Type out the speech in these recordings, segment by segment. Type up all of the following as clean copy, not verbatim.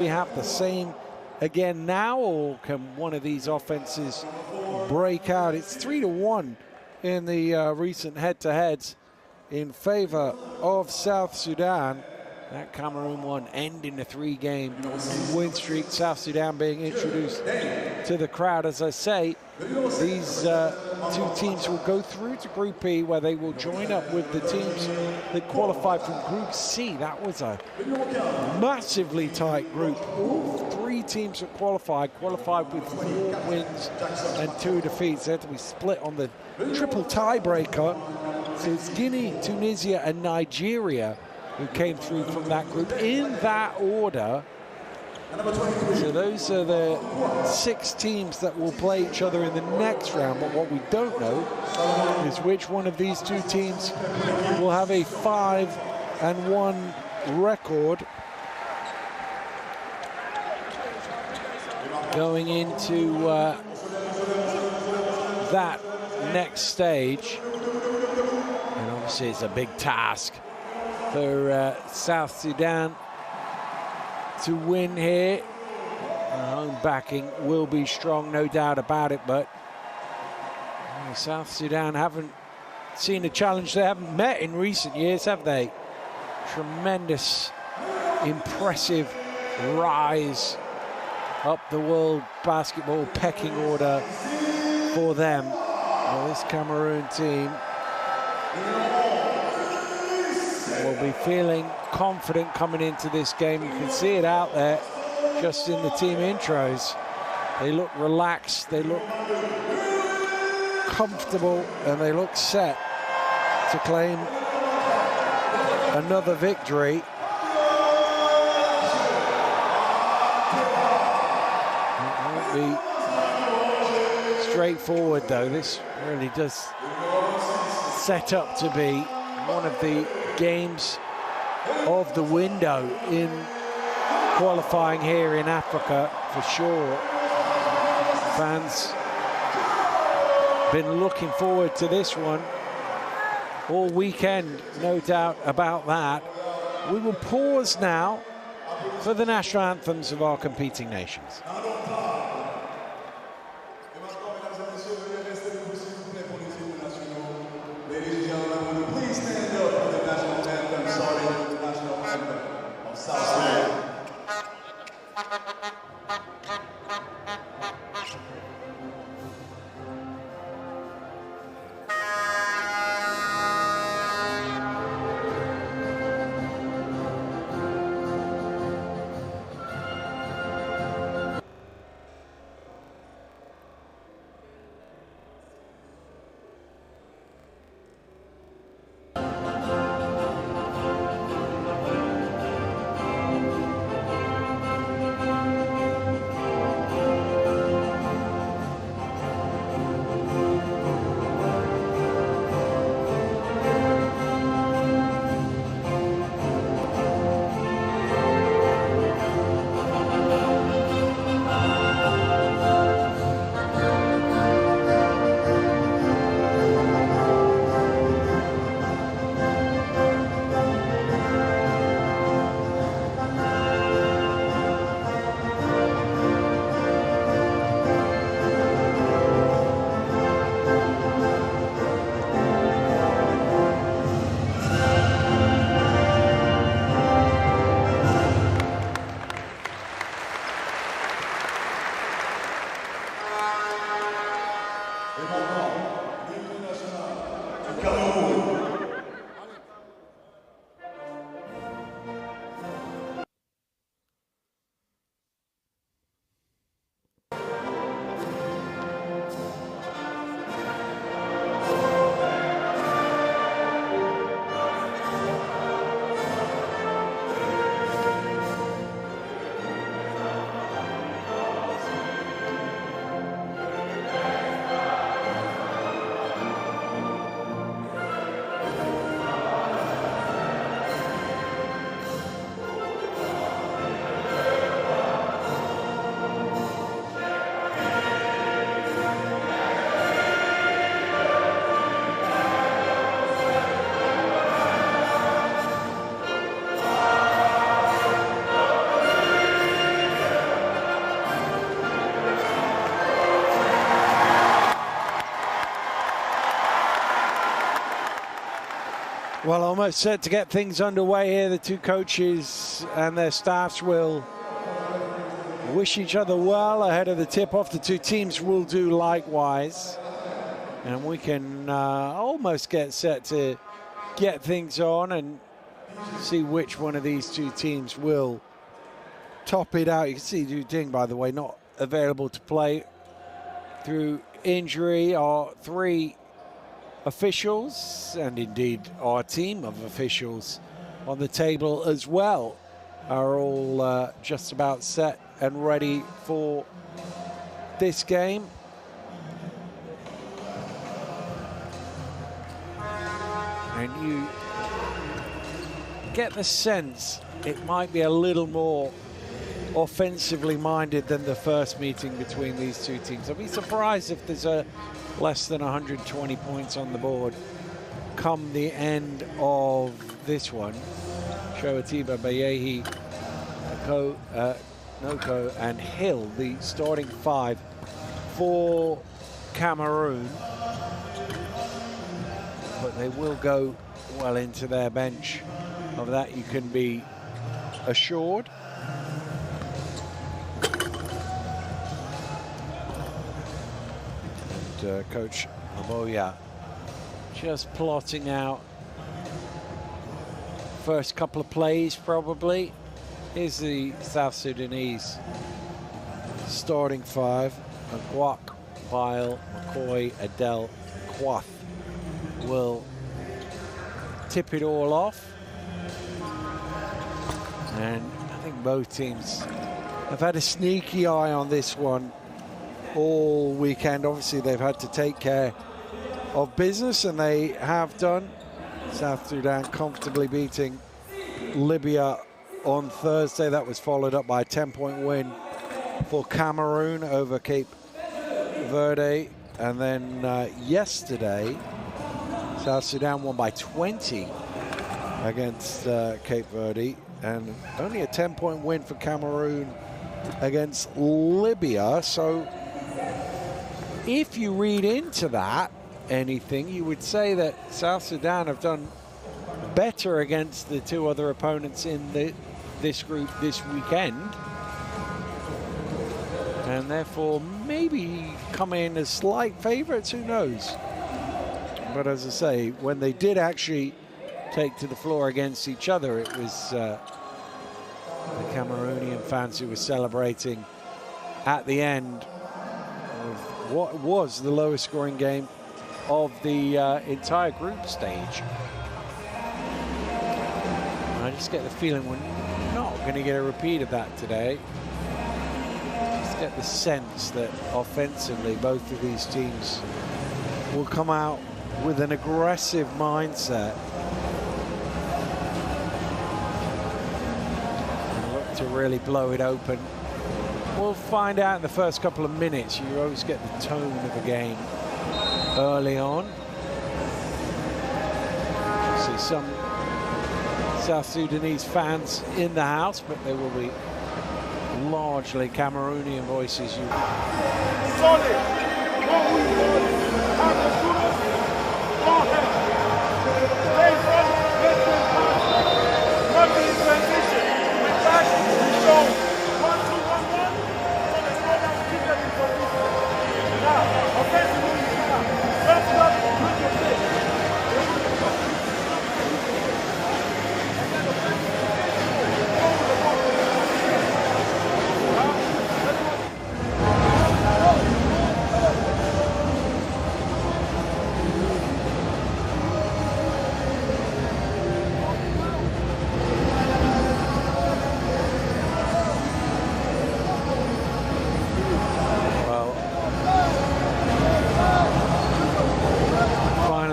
we have the same again now, or can one of these offenses break out? It's 3-1 in the recent head-to-heads in favor of South Sudan. That Cameroon one ending the 3-game win streak. South Sudan being introduced to the crowd. As I say, these two teams will go through to Group E, where they will join up with the teams that qualified from Group C. That was a massively tight group. All three teams that qualified with 4 wins and 2 defeats. They had to be split on the triple tiebreaker. So it's Guinea, Tunisia, and Nigeria who came through from that group in that order. So those are the 6 teams that will play each other in the next round. But what we don't know is which one of these 2 teams will have a 5-1 record going into that next stage. And obviously it's a big task for South Sudan to win here. Home backing will be strong, no doubt about it, but South Sudan haven't seen a challenge they haven't met in recent years, have they? Tremendous, impressive rise up the world basketball pecking order for them. Well, this Cameroon team will be feeling confident coming into this game. You can see it out there just in the team intros. They look relaxed, they look comfortable, and they look set to claim another victory. It won't be straightforward though. This really does set up to be one of the games of the window in qualifying here in Africa for sure. Fans been looking forward to this one all weekend, no doubt about that. We will pause now for the national anthems of our competing nations. Well, almost set to get things underway here. The two coaches and their staffs will wish each other well ahead of the tip-off. The two teams will do likewise. And we can almost get set to get things on and see which one of these two teams will top it out. You can see Yu Ding, by the way, not available to play through injury. Our three officials, and indeed our team of officials on the table as well, are all just about set and ready for this game. And you get the sense it might be a little more offensively minded than the first meeting between these two teams. I'd be surprised if there's a less than 120 points on the board come the end of this one. Shoatiba, Bayehi, Noko and Hill, the starting five for Cameroon. But they will go well into their bench. Of that you can be assured. And Coach Aboya just plotting out first couple of plays probably. Here's the South Sudanese starting five. Nguak, Pyle, McCoy, Adel, Quath will tip it all off. And I think both teams have had a sneaky eye on this one all weekend. Obviously, they've had to take care of business, and they have done. South Sudan comfortably beating Libya on Thursday. That was followed up by a 10-point win for Cameroon over Cape Verde. And then yesterday, South Sudan won by 20 against Cape Verde, and only a 10-point win for Cameroon against Libya. So if you read into that anything, you would say that South Sudan have done better against the two other opponents in this group this weekend, and therefore maybe come in as slight favorites, who knows. But as I say, when they did actually take to the floor against each other, it was the Cameroonian fans who were celebrating at the end of what was the lowest scoring game of the entire group stage. And I just get the feeling we're not going to get a repeat of that today. Just get the sense that offensively both of these teams will come out with an aggressive mindset and look to really blow it open. We'll find out in the first couple of minutes. You always get the tone of a game early on. See some South Sudanese fans in the house, but they will be largely Cameroonian voices.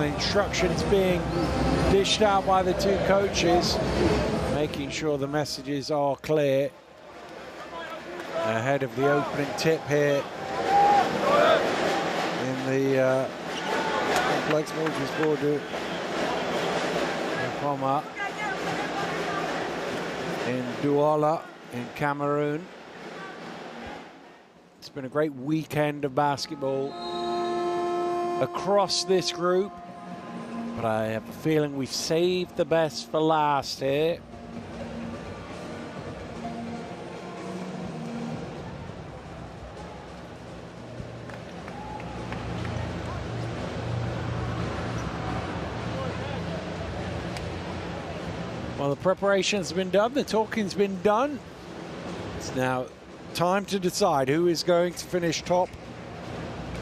Instructions being dished out by the two coaches, making sure the messages are clear ahead of the opening tip here in the complex multi-sport Poma in Douala in Cameroon. It's been a great weekend of basketball across this group. But I have a feeling we've saved the best for last here. Well, the preparation's been done, the talking's been done. It's now time to decide who is going to finish top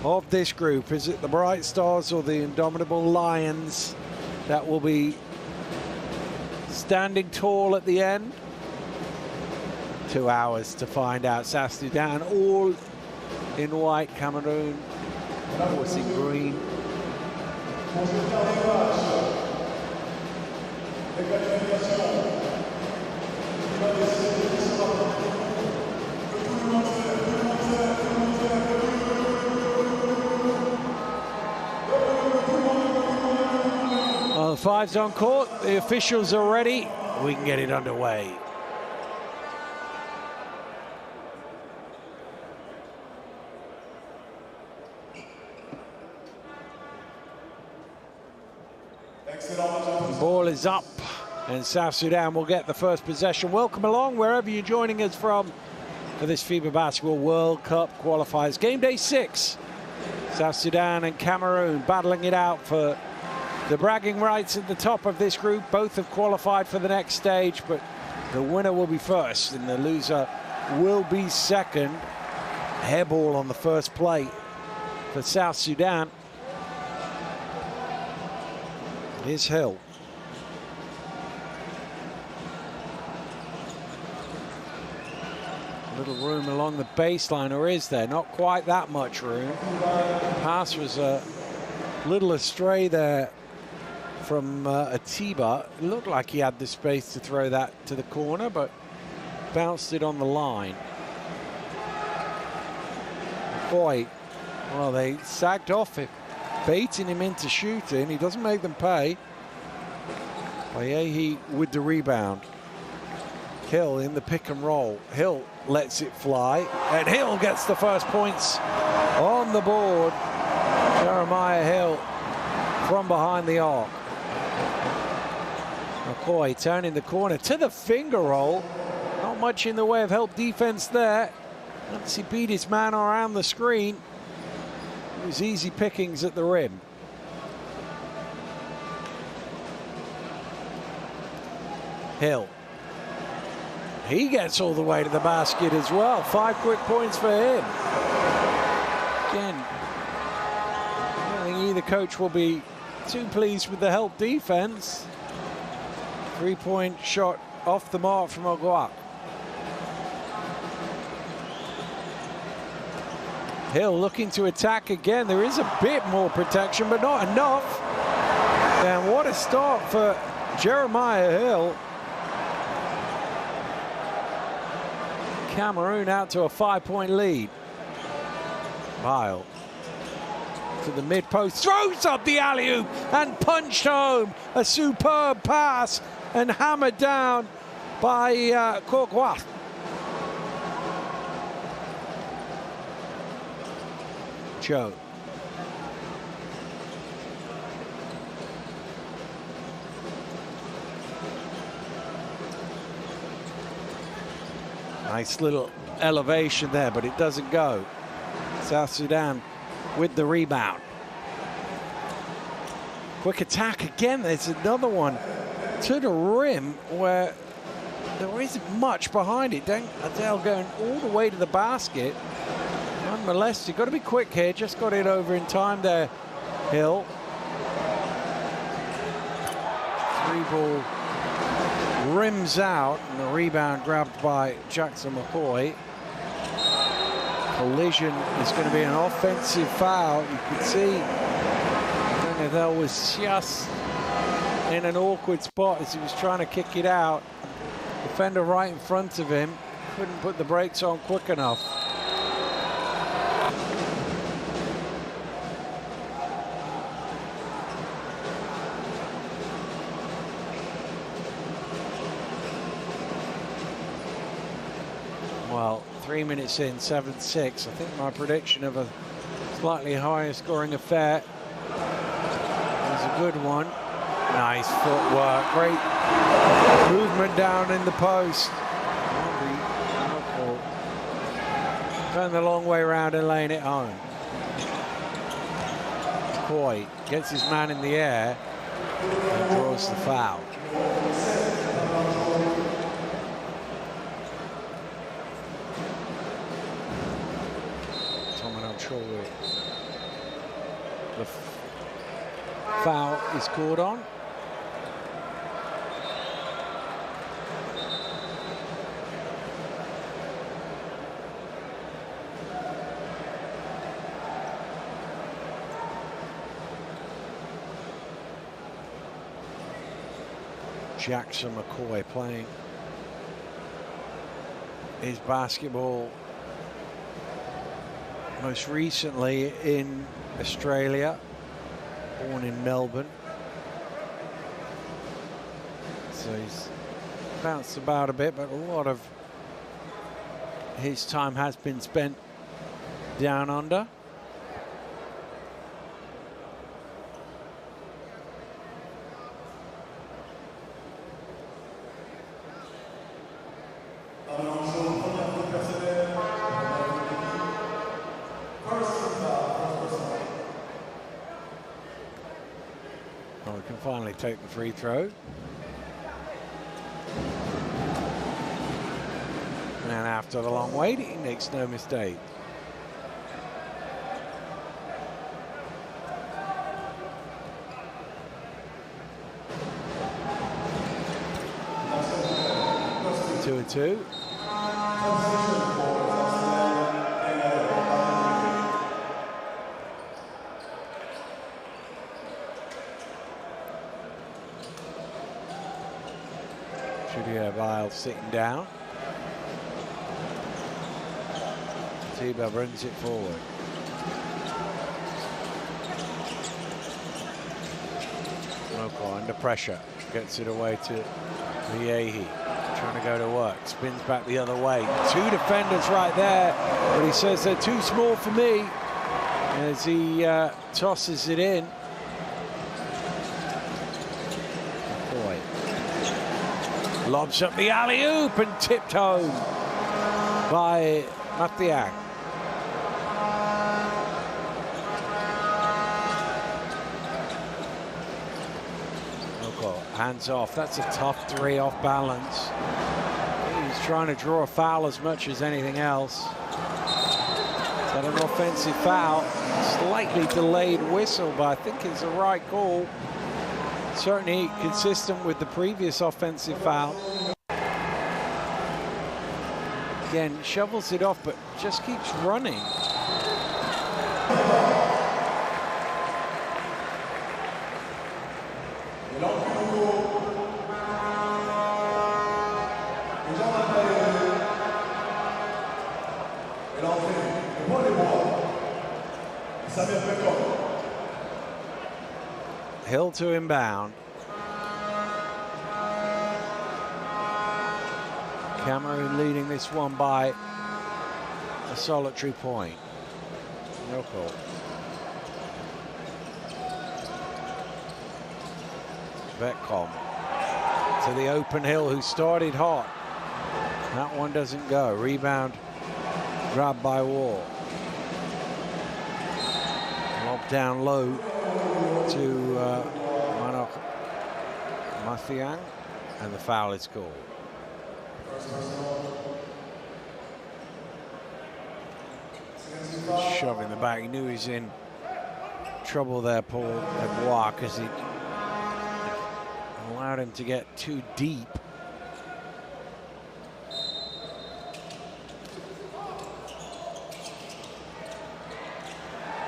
of this group. Is it the Bright Stars or the Indomitable Lions that will be standing tall at the end? 2 hours to find out. South Sudan all in white, Cameroon of course in green. Well, the five's on court, the officials are ready, we can get it underway. The ball is up and South Sudan will get the first possession. Welcome along wherever you're joining us from for this FIBA Basketball World Cup qualifiers. Game day 6. South Sudan and Cameroon battling it out for the bragging rights at the top of this group. Both have qualified for the next stage, but the winner will be first and the loser will be second. Hairball on the first play for South Sudan. Here's Hill. Little room along the baseline, or is there? Not quite that much room. Pass was a little astray there from Atiba. It looked like he had the space to throw that to the corner, but bounced it on the line. Boy, well, they sagged off it, baiting him into shooting. He doesn't make them pay. Bayehi with the rebound. Hill in the pick and roll. Hill lets it fly, and Hill gets the first points on the board. Jeremiah Hill from behind the arc. McCoy turning the corner to the finger roll. Not much in the way of help defense there. Once he beat his man around the screen, it was easy pickings at the rim. Hill. He gets all the way to the basket as well. 5 quick points for him. Again, I don't think either coach will be too pleased with the help defense. 3-point shot off the mark from Ogwa. Hill looking to attack again. There is a bit more protection, but not enough. And what a start for Jeremiah Hill. Cameroon out to a 5-point lead. Bile to the mid post, throws up the alley-oop and punched home. A superb pass and hammered down by Courtois. Joe. Nice little elevation there, but it doesn't go. South Sudan with the rebound. Quick attack again. There's another one to the rim where there isn't much behind it. Adele going all the way to the basket. Unmolested. Got to be quick here. Just got it over in time there, Hill. 3-ball. Rims out, and the rebound grabbed by Jackson McCoy. Collision is going to be an offensive foul. You could see Adele was just in an awkward spot as he was trying to kick it out. Defender right in front of him. Couldn't put the brakes on quick enough. Well, 3 minutes in, 7-6. I think my prediction of a slightly higher scoring affair is a good one. Nice footwork, great movement down in the post. Going the long way around and laying it home. Coy gets his man in the air and draws the foul. I'm sure the foul is called on. Jackson McCoy playing his basketball most recently in Australia, born in Melbourne. So he's bounced about a bit, but a lot of his time has been spent down under. Finally take the free throw. And after the long wait, he makes no mistake. Two and two. Viles sitting down. FIBA brings it forward. Moko under pressure. Gets it away to Viehi. Trying to go to work. Spins back the other way. Two defenders right there. But he says they're too small for me as he tosses it in. Lobs up the alley-oop and tipped home by Mathiang. Okay, hands off. That's a tough three off balance. He's trying to draw a foul as much as anything else. Is that an offensive foul? Slightly delayed whistle, but I think it's the right call. Certainly consistent with the previous offensive foul. Again, shovels it off, but just keeps running. Hill to inbound. Cameroon leading this one by a solitary point. No call. Betcom to the open Hill, who started hot. That one doesn't go. Rebound grabbed by Wall. Lob down low to Mathiang, and the foul is called. Shoving the back. He knew he was in trouble there, Paul Dubois, because he allowed him to get too deep.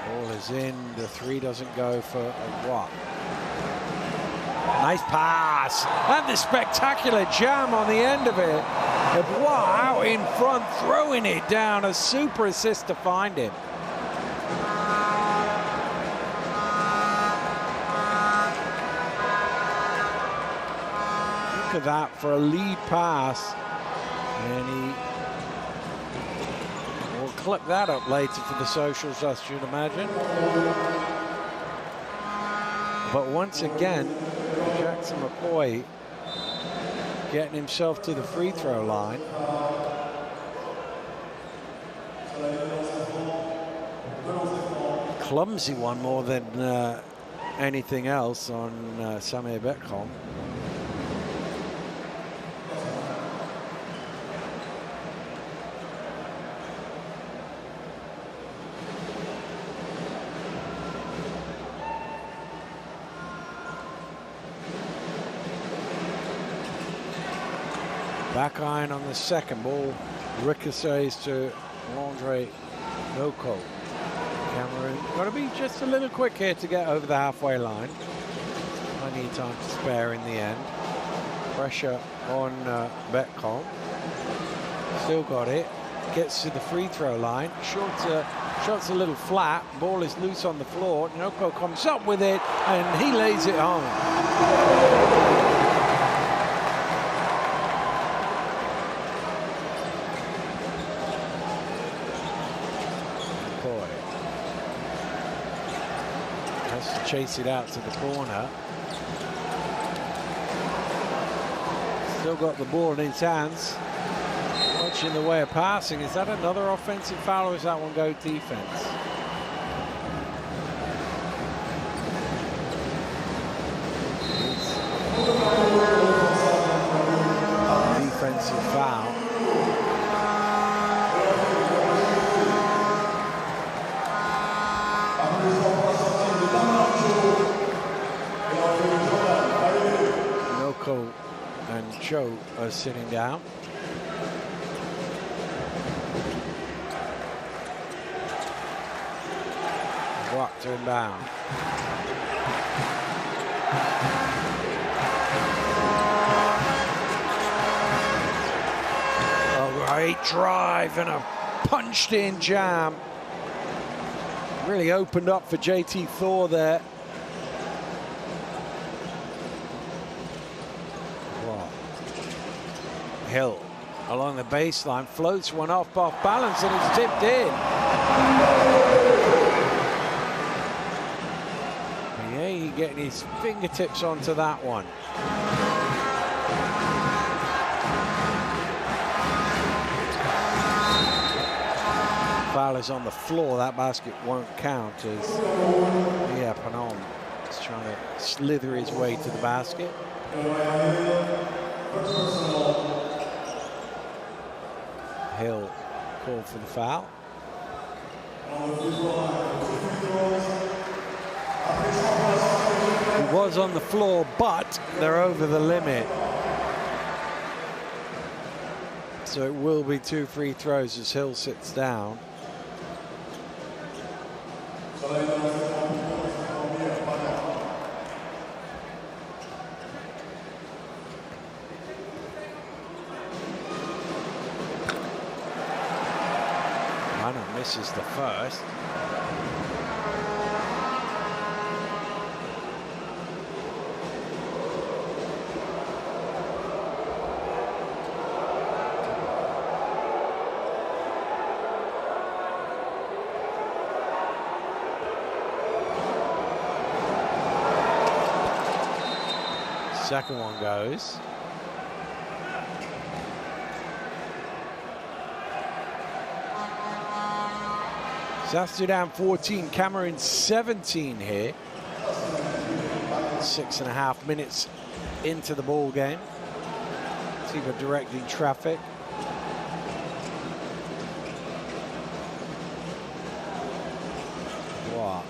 Ball is in. The three doesn't go for Dubois. Nice pass, and the spectacular jam on the end of it. Dubois out in front, throwing it down. A super assist to find him. Look at that for a lead pass. And he will clip that up later for the socials, I should imagine. But once again, Spencer McCoy getting himself to the free throw line. Clumsy one more than anything else on Samir Bekholm. Back iron on the second ball. Ricochets to Andre Noko. Cameroon got to be just a little quick here to get over the halfway line. Plenty of time to spare in the end. Pressure on Bekholm. Still got it. Gets to the free throw line. Shot's a little flat. Ball is loose on the floor. Noko comes up with it and he lays it home. Chase it out to the corner. Still got the ball in his hands. Much in the way of passing. Is that another offensive foul or is that one go defense? Defensive foul. And Joe are sitting down. Walk to inbound. A great drive and a punched in jam. Really opened up for JT Thor there. Hill along the baseline, floats one off balance and it's tipped in. Yeah, he getting his fingertips onto that one. Foul is on the floor. That basket won't count as Panom is trying to slither his way to the basket. Hill called for the foul. He was on the floor, but they're over the limit. So it will be 2 free throws as Hill sits down. Misses the first. Second one goes. South Sudan 14, Cameroon 17 here. 6.5 minutes into the ball game. Tiba directing traffic. What?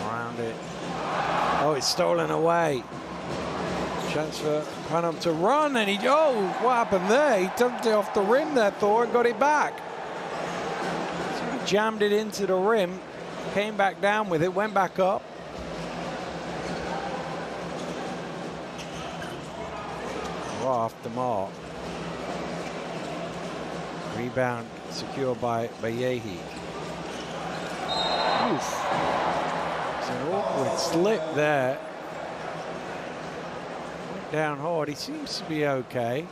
Around it. Oh, it's stolen away. Chance for Panom to run, and what happened there? He dunked it off the rim there, Thor, and got it back. Jammed it into the rim, came back down with it, went back up. Off the mark. Rebound secured by Yehi. Oof. It's an awkward slip there. Went down hard. He seems to be okay.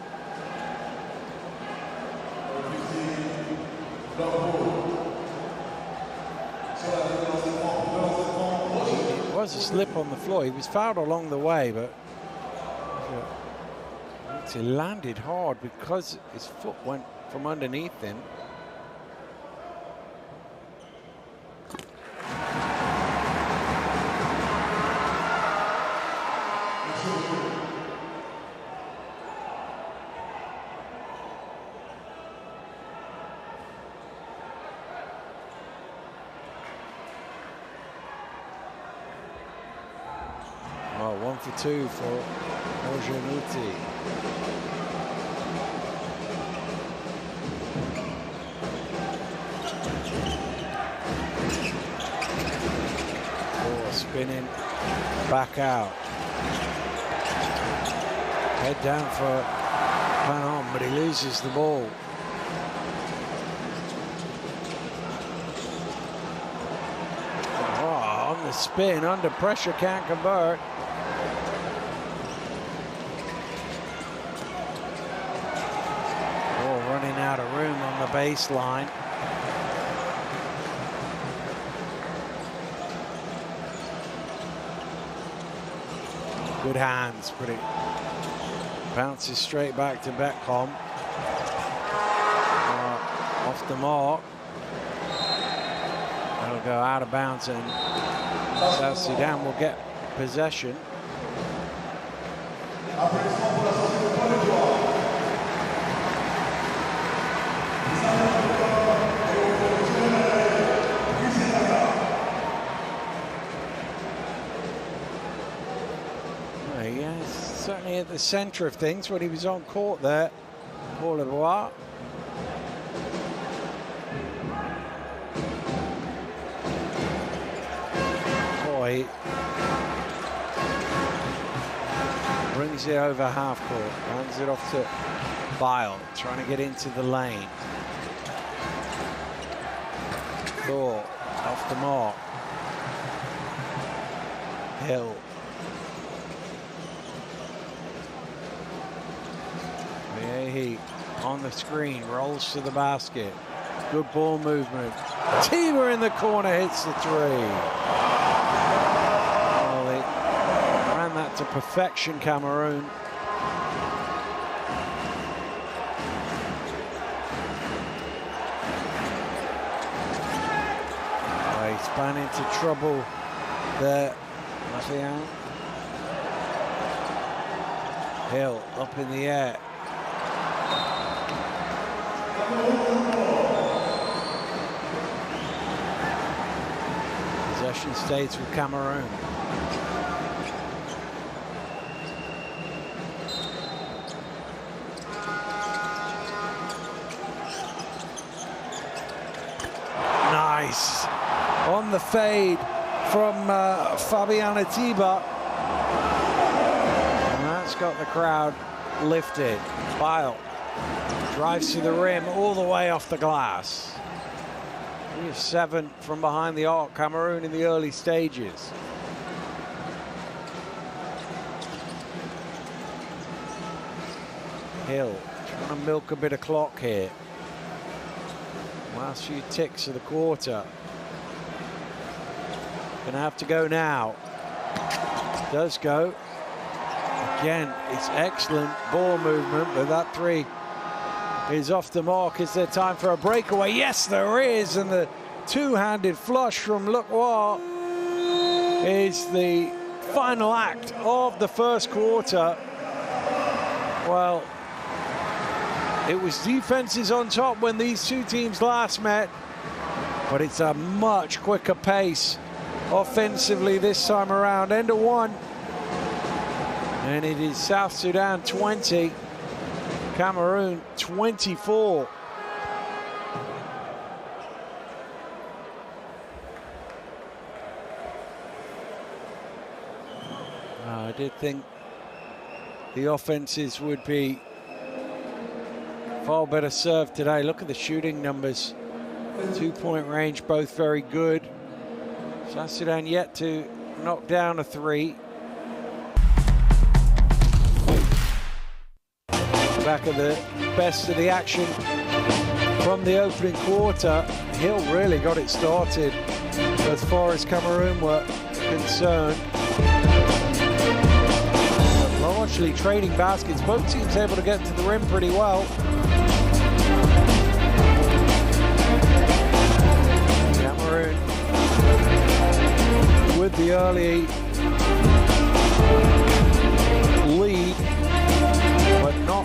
It was a slip on the floor. He was fouled along the way, but He landed hard because his foot went from underneath him. Well, 1 for 2 for Ojenuti. Spinning back out. Head down for Panon, but he loses the ball. Oh, on the spin, under pressure, can't convert. Oh, running out of room on the baseline. Good hands, but it bounces straight back to Beckham. Off the mark. That'll go out of bounds, and South Sudan will get possession. Certainly at the centre of things when he was on court there, Paul Lebois. Boy, brings it over half court, hands it off to Bile, trying to get into the lane. Thor off the mark. Hill. He on the screen, rolls to the basket. Good ball movement. Tima in the corner hits the three. Well, they ran that to perfection, Cameroon. He spun into trouble there. Hill up in the air. Possession stays with Cameroon. Nice on the fade from Fabian Atiba, and that's got the crowd lifted. Bile drives to the rim all the way off the glass. 7 from behind the arc, Cameroon in the early stages. Hill trying to milk a bit of clock here. Last few ticks of the quarter. Gonna have to go now. Does go. Again, it's excellent ball movement, but that three is off the mark. Is there time for a breakaway? Yes, there is, and the two-handed flush from Lebois is the final act of the first quarter. Well, it was defenses on top when these two teams last met, but it's a much quicker pace offensively this time around. End of one, and it is South Sudan 20, Cameroon 24. I did think the offenses would be far better served today. Look at the shooting numbers. 2-point range, both very good. South Sudan yet to knock down a three. Back of the best of the action from the opening quarter. Hill really got it started as far as Cameroon were concerned. staunchly trading baskets. Both teams able to get to the rim pretty well. Cameroon with the early lead, but not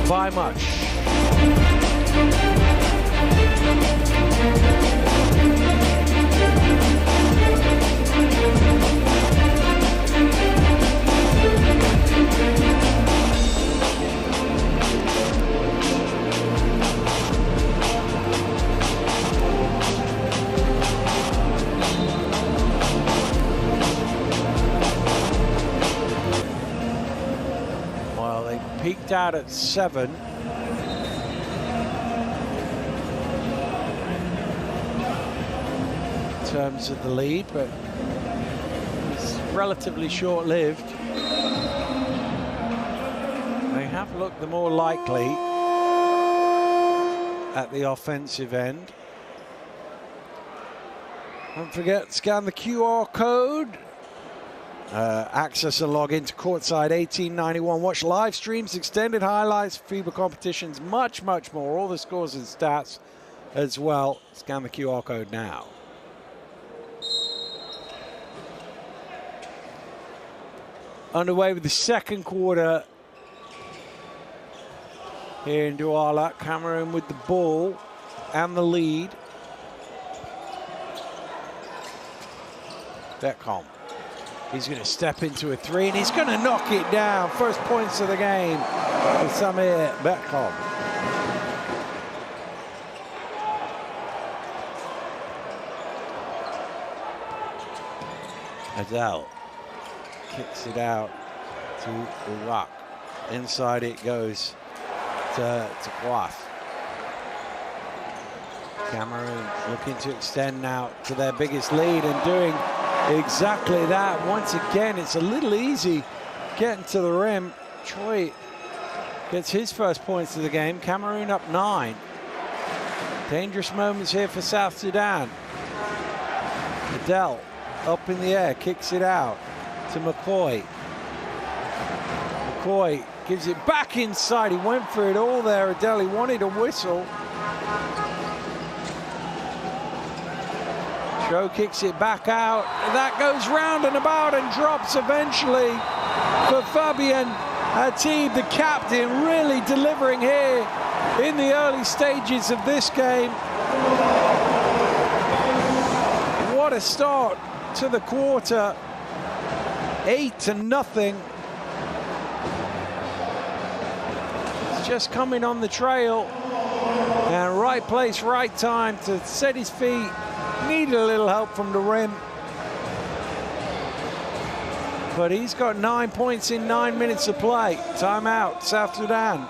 by much. Well, they peaked out at 7. In terms of the lead, but it's relatively short-lived. They have looked the more likely at the offensive end. Don't forget, scan the QR code. Access and log into Courtside 1891. Watch live streams, extended highlights, FIBA competitions, much, much more. All the scores and stats as well. Scan the QR code now. Underway with the second quarter here in Douala. Cameroon with the ball and the lead. Beckham. He's going to step into a 3 and he's going to knock it down. First points of the game for Samir Beckham. Adele kicks it out to Uwak. Inside it goes to Quath. Cameroon looking to extend now to their biggest lead and doing exactly that. Once again, it's a little easy getting to the rim. Troy gets his first points of the game. Cameroon up 9. Dangerous moments here for South Sudan. Adele up in the air, kicks it out to McCoy. McCoy gives it back inside. He went for it all there. Adele, he wanted a whistle. Joe kicks it back out. That goes round and about and drops eventually for Fabien Hatib, the captain, really delivering here in the early stages of this game. What a start to the quarter. 8-0. It's just coming on the trail. And right place, right time to set his feet. Needed a little help from the rim. But he's got 9 points in 9 minutes of play. Timeout, South Sudan.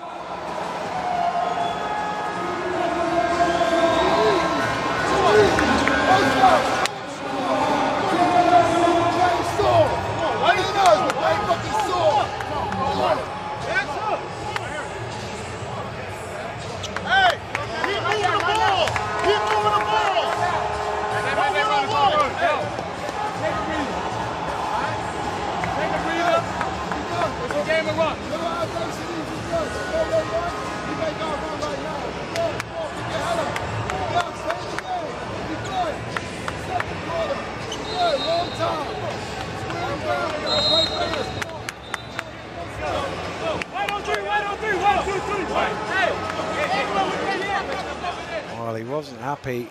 Well, he wasn't happy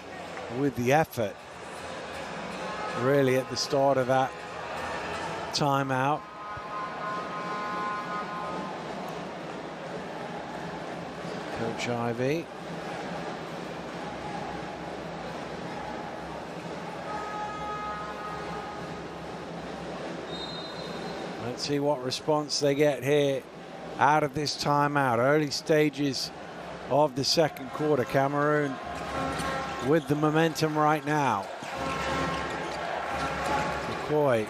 with the effort, really, at the start of that timeout. Coach Ivy. Let's see what response they get here out of this timeout. Early stages of the second quarter. Cameroon with the momentum right now. McCoy.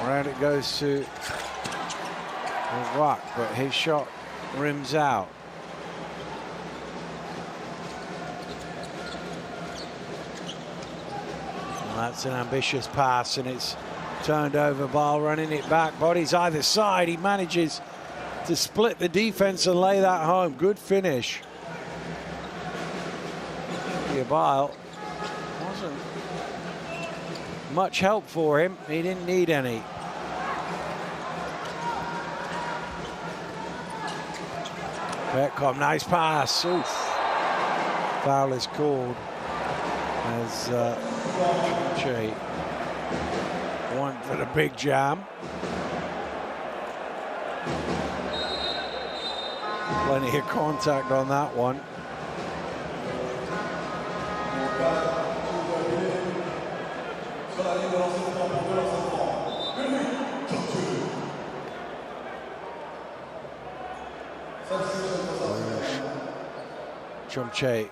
Around it goes to Rock, but his shot rims out. And that's an ambitious pass, and it's Turned over ball, running it back, bodies either side. He manages to split the defense and lay that home. Good finish. Bile wasn't much help for him. He didn't need any. Betcom, nice pass. Oof. Foul is called as Che went for the big jam. Plenty of contact on that one. Chomche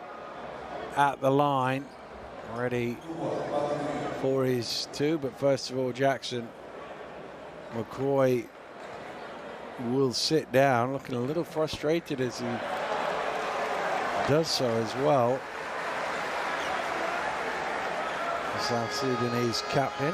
at the line, ready for his two, but first of all, Jackson McCoy will sit down, looking a little frustrated as he does so as well. The South Sudanese captain.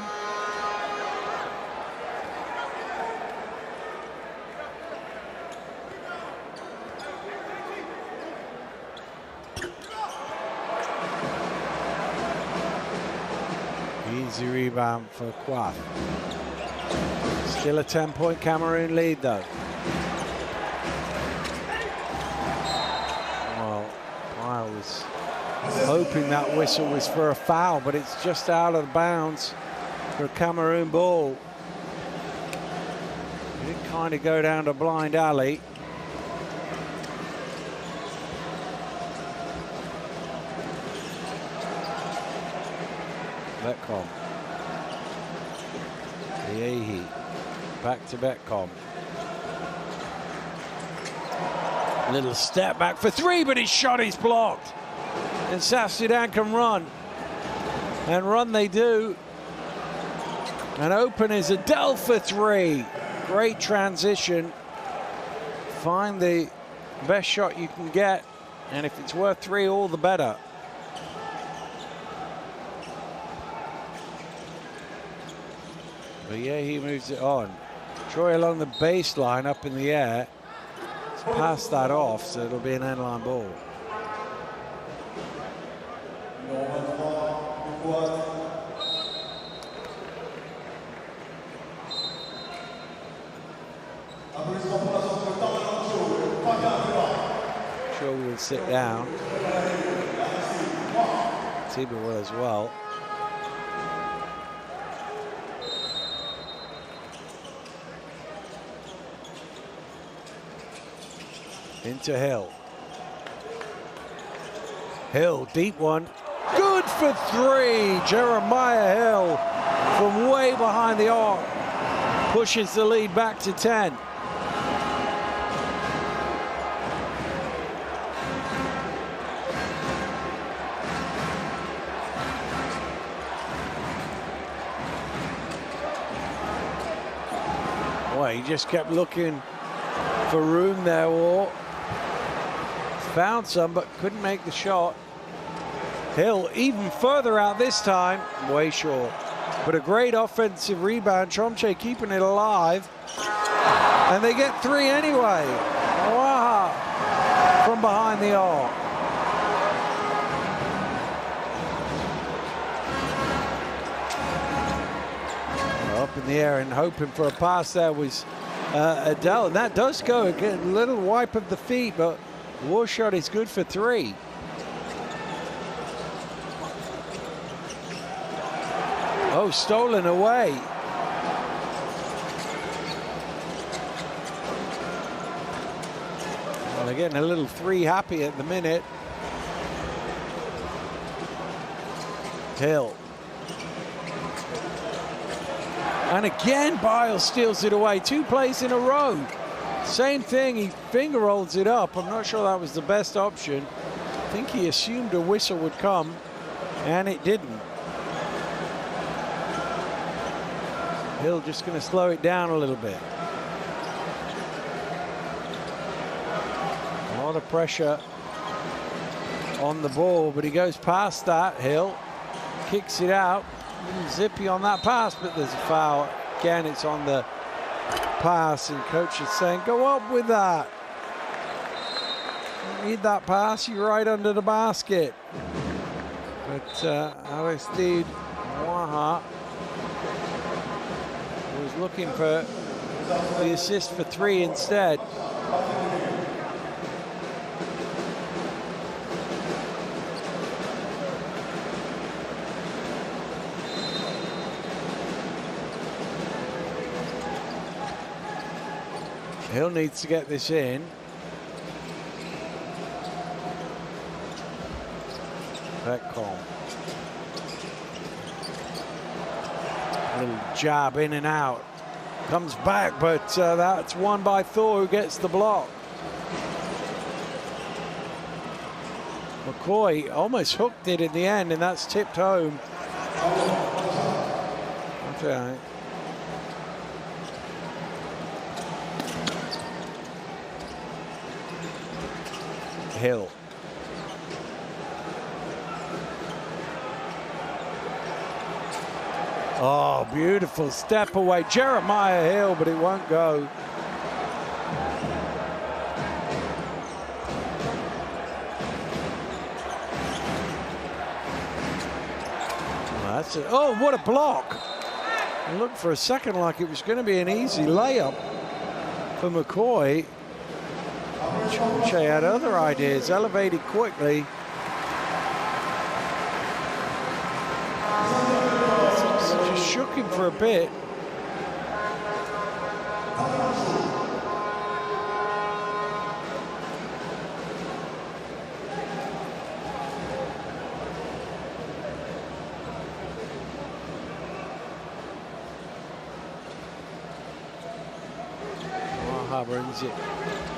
Easy rebound for Quaff. Still a 10-point Cameroon lead though. Well, I was hoping that whistle was for a foul, but it's just out of bounds for a Cameroon ball. It did kind of go down to blind alley. Betcom. Yehi. Back to Betcom. Little step back for three, but his shot is blocked. And South Sudan can run. And run they do. And open is Adele for three. Great transition. Find the best shot you can get. And if it's worth three, all the better. But yeah, he moves it on. Troy along the baseline up in the air. He's passed that off, so it'll be an end-line ball. Troy will sit down. Tiba will as well. Into Hill. Hill, deep one. Good for three. Jeremiah Hill from way behind the arc. Pushes the lead back to 10. Well, he just kept looking for room there, or found some, but couldn't make the shot. Hill even further out this time, way short. But a great offensive rebound. Chomche keeping it alive. And they get three anyway. Wow. From behind the arc. Up in the air and hoping for a pass there was Adele. And that does go. Again, a little wipe of the feet, but War shot is good for three. Oh, stolen away. Well, they're getting a little three happy at the minute. Hill. And again, Biles steals it away. Two plays in a row. Same thing, he finger rolls it up. I'm not sure that was the best option. I think he assumed a whistle would come, and it didn't. Hill just going to slow it down a little bit. A lot of pressure on the ball, but he goes past that. Hill kicks it out. Zippy on that pass, but there's a foul. Again, it's on the pass, and coach is saying, go up with that. You need that pass, you're right under the basket. But Aristide Moaha was looking for the assist for 3 instead. Hill needs to get this in. Betcom. A little jab in and out. Comes back, but that's won by Thor, who gets the block. McCoy almost hooked it in the end, and that's tipped home. Okay. Hill. Oh, beautiful step away. Jeremiah Hill, but it won't go. That's it. Oh, what a block. It looked for a second like it was going to be an easy layup for McCoy. Che had other ideas, elevated quickly. Just shook him for a bit. Brings it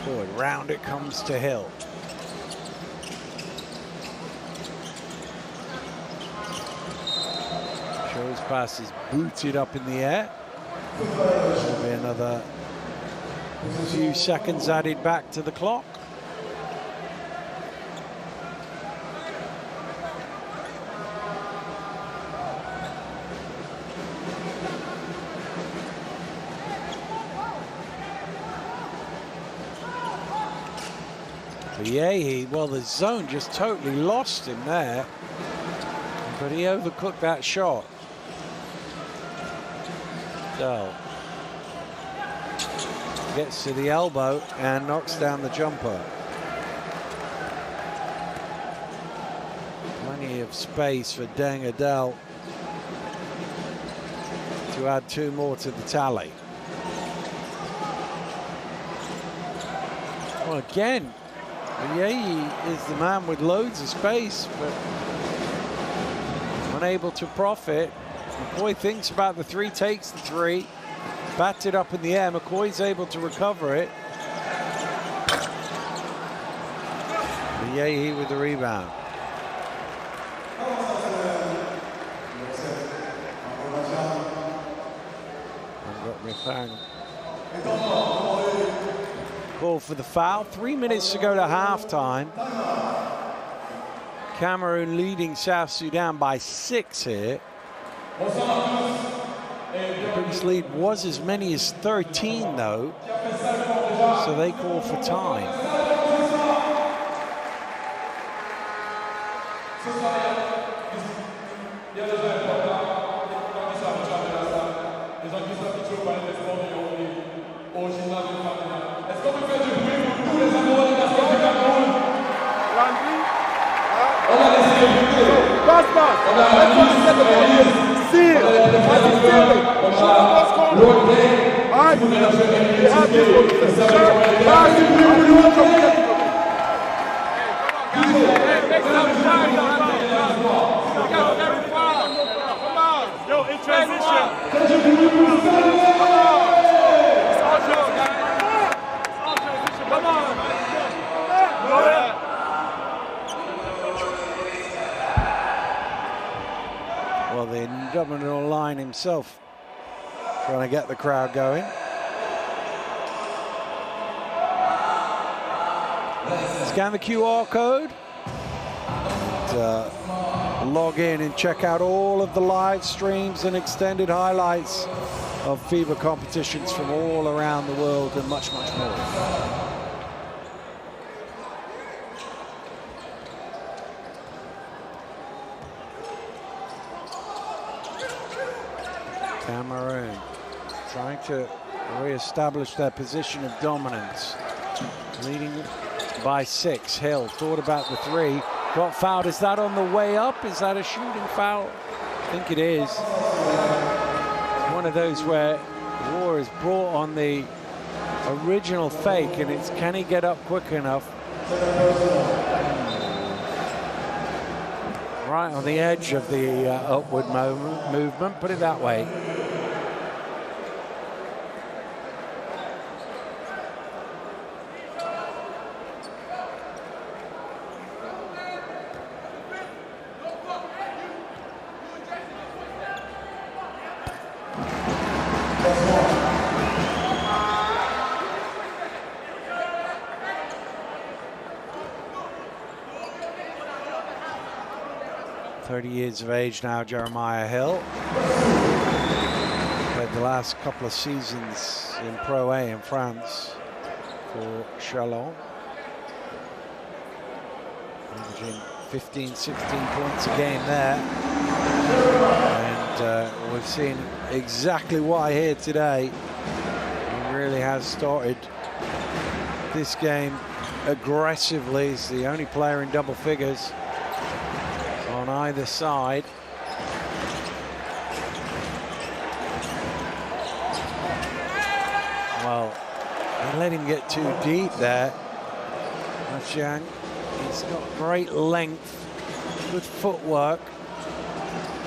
forward. Round it comes to Hill. Show's pass is booted up in the air. There'll be another few seconds added back to the clock. Yehi, well, the zone just totally lost him there, but he overcooked that shot. Dell gets to the elbow and knocks down the jumper. Plenty of space for Deng Adel to add 2 more to the tally. Well, again, Yehi is the man with loads of space, but unable to profit. McCoy thinks about the 3, takes the 3, bats it up in the air. McCoy's able to recover it. Yehi with the rebound. I've got Rifang. Call for the foul. 3 minutes to go to halftime. Cameroon leading South Sudan by 6 here. The biggest lead was as many as 13 though, so they call for time. Well, the indomitable line himself trying to get the crowd going. Scan the QR code. And, log in and check out all of the live streams and extended highlights of FIBA competitions from all around the world and much, much more. Cameroon trying to re-establish their position of dominance. Leading by 6. Hill thought about the 3. Got fouled. Is that on the way up? Is that a shooting foul? I think it is. One of those where War is brought on the original fake, and it's can he get up quick enough? Right on the edge of the upward movement, put it that way. Years of age now, Jeremiah Hill. Played the last couple of seasons in Pro A in France for Chalon. Averaging 15, 16 points a game there. And we've seen exactly why here today. He really has started this game aggressively. He's the only player in double figures on either side. Well, they let him get too deep there. Afshan, he's got great length, good footwork,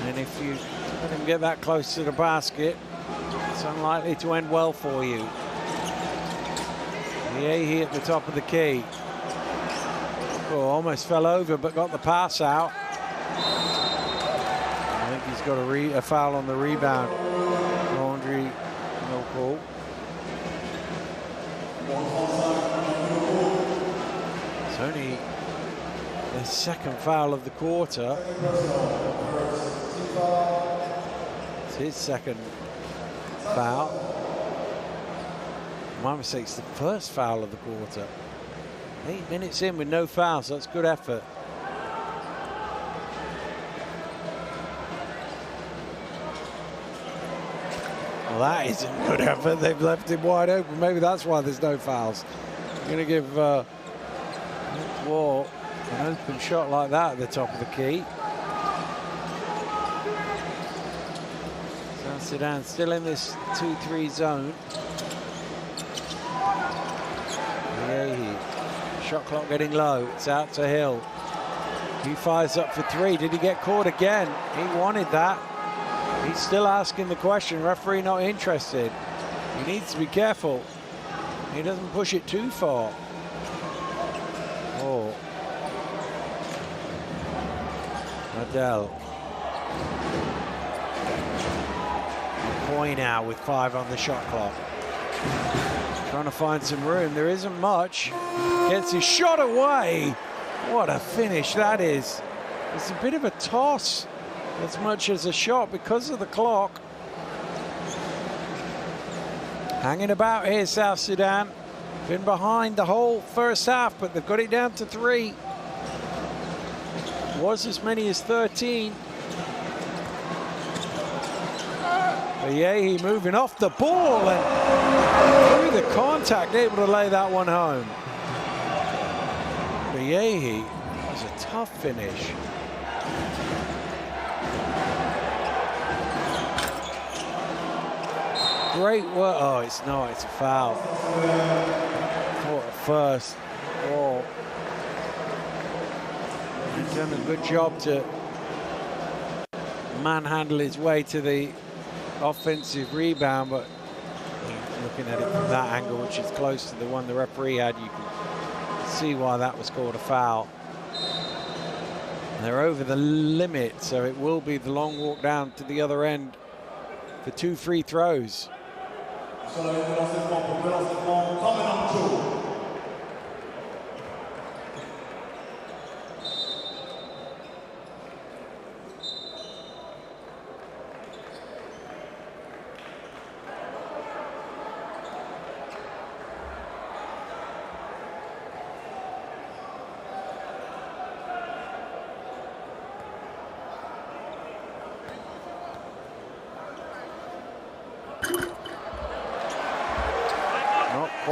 and if you let him get that close to the basket, it's unlikely to end well for you. Yehi at the top of the key. Oh, almost fell over, but got the pass out. I think he's got a foul on the rebound. Laundry, no call. It's only the second foul of the quarter. It's his second foul. My mistake's the first foul of the quarter. 8 minutes in with no fouls, so that's good effort. Well, that isn't good effort. They've left him wide open. Maybe that's why there's no fouls. I'm going to give War an open shot like that at the top of the key. South Sudan still in this 2-3 zone. Yehi. Shot clock getting low. It's out to Hill. He fires up for 3. Did he get caught again? He wanted that. He's still asking the question. Referee not interested. He needs to be careful. He doesn't push it too far. Oh. Adele. McCoy now with 5 on the shot clock. Trying to find some room. There isn't much. Gets his shot away. What a finish that is. It's a bit of a toss as much as a shot because of the clock. Hanging about here, South Sudan. Been behind the whole first half, but they've got it down to 3. Was as many as 13. Yehi moving off the ball and through the contact, able to lay that one home. Yehi was a tough finish. Great work. Oh, it's not. It's a foul. Caught at first. Oh. He's done a good job to manhandle his way to the offensive rebound, but looking at it from that angle, which is close to the one the referee had, you can see why that was called a foul. And they're over the limit, so it will be the long walk down to the other end for 2 free throws.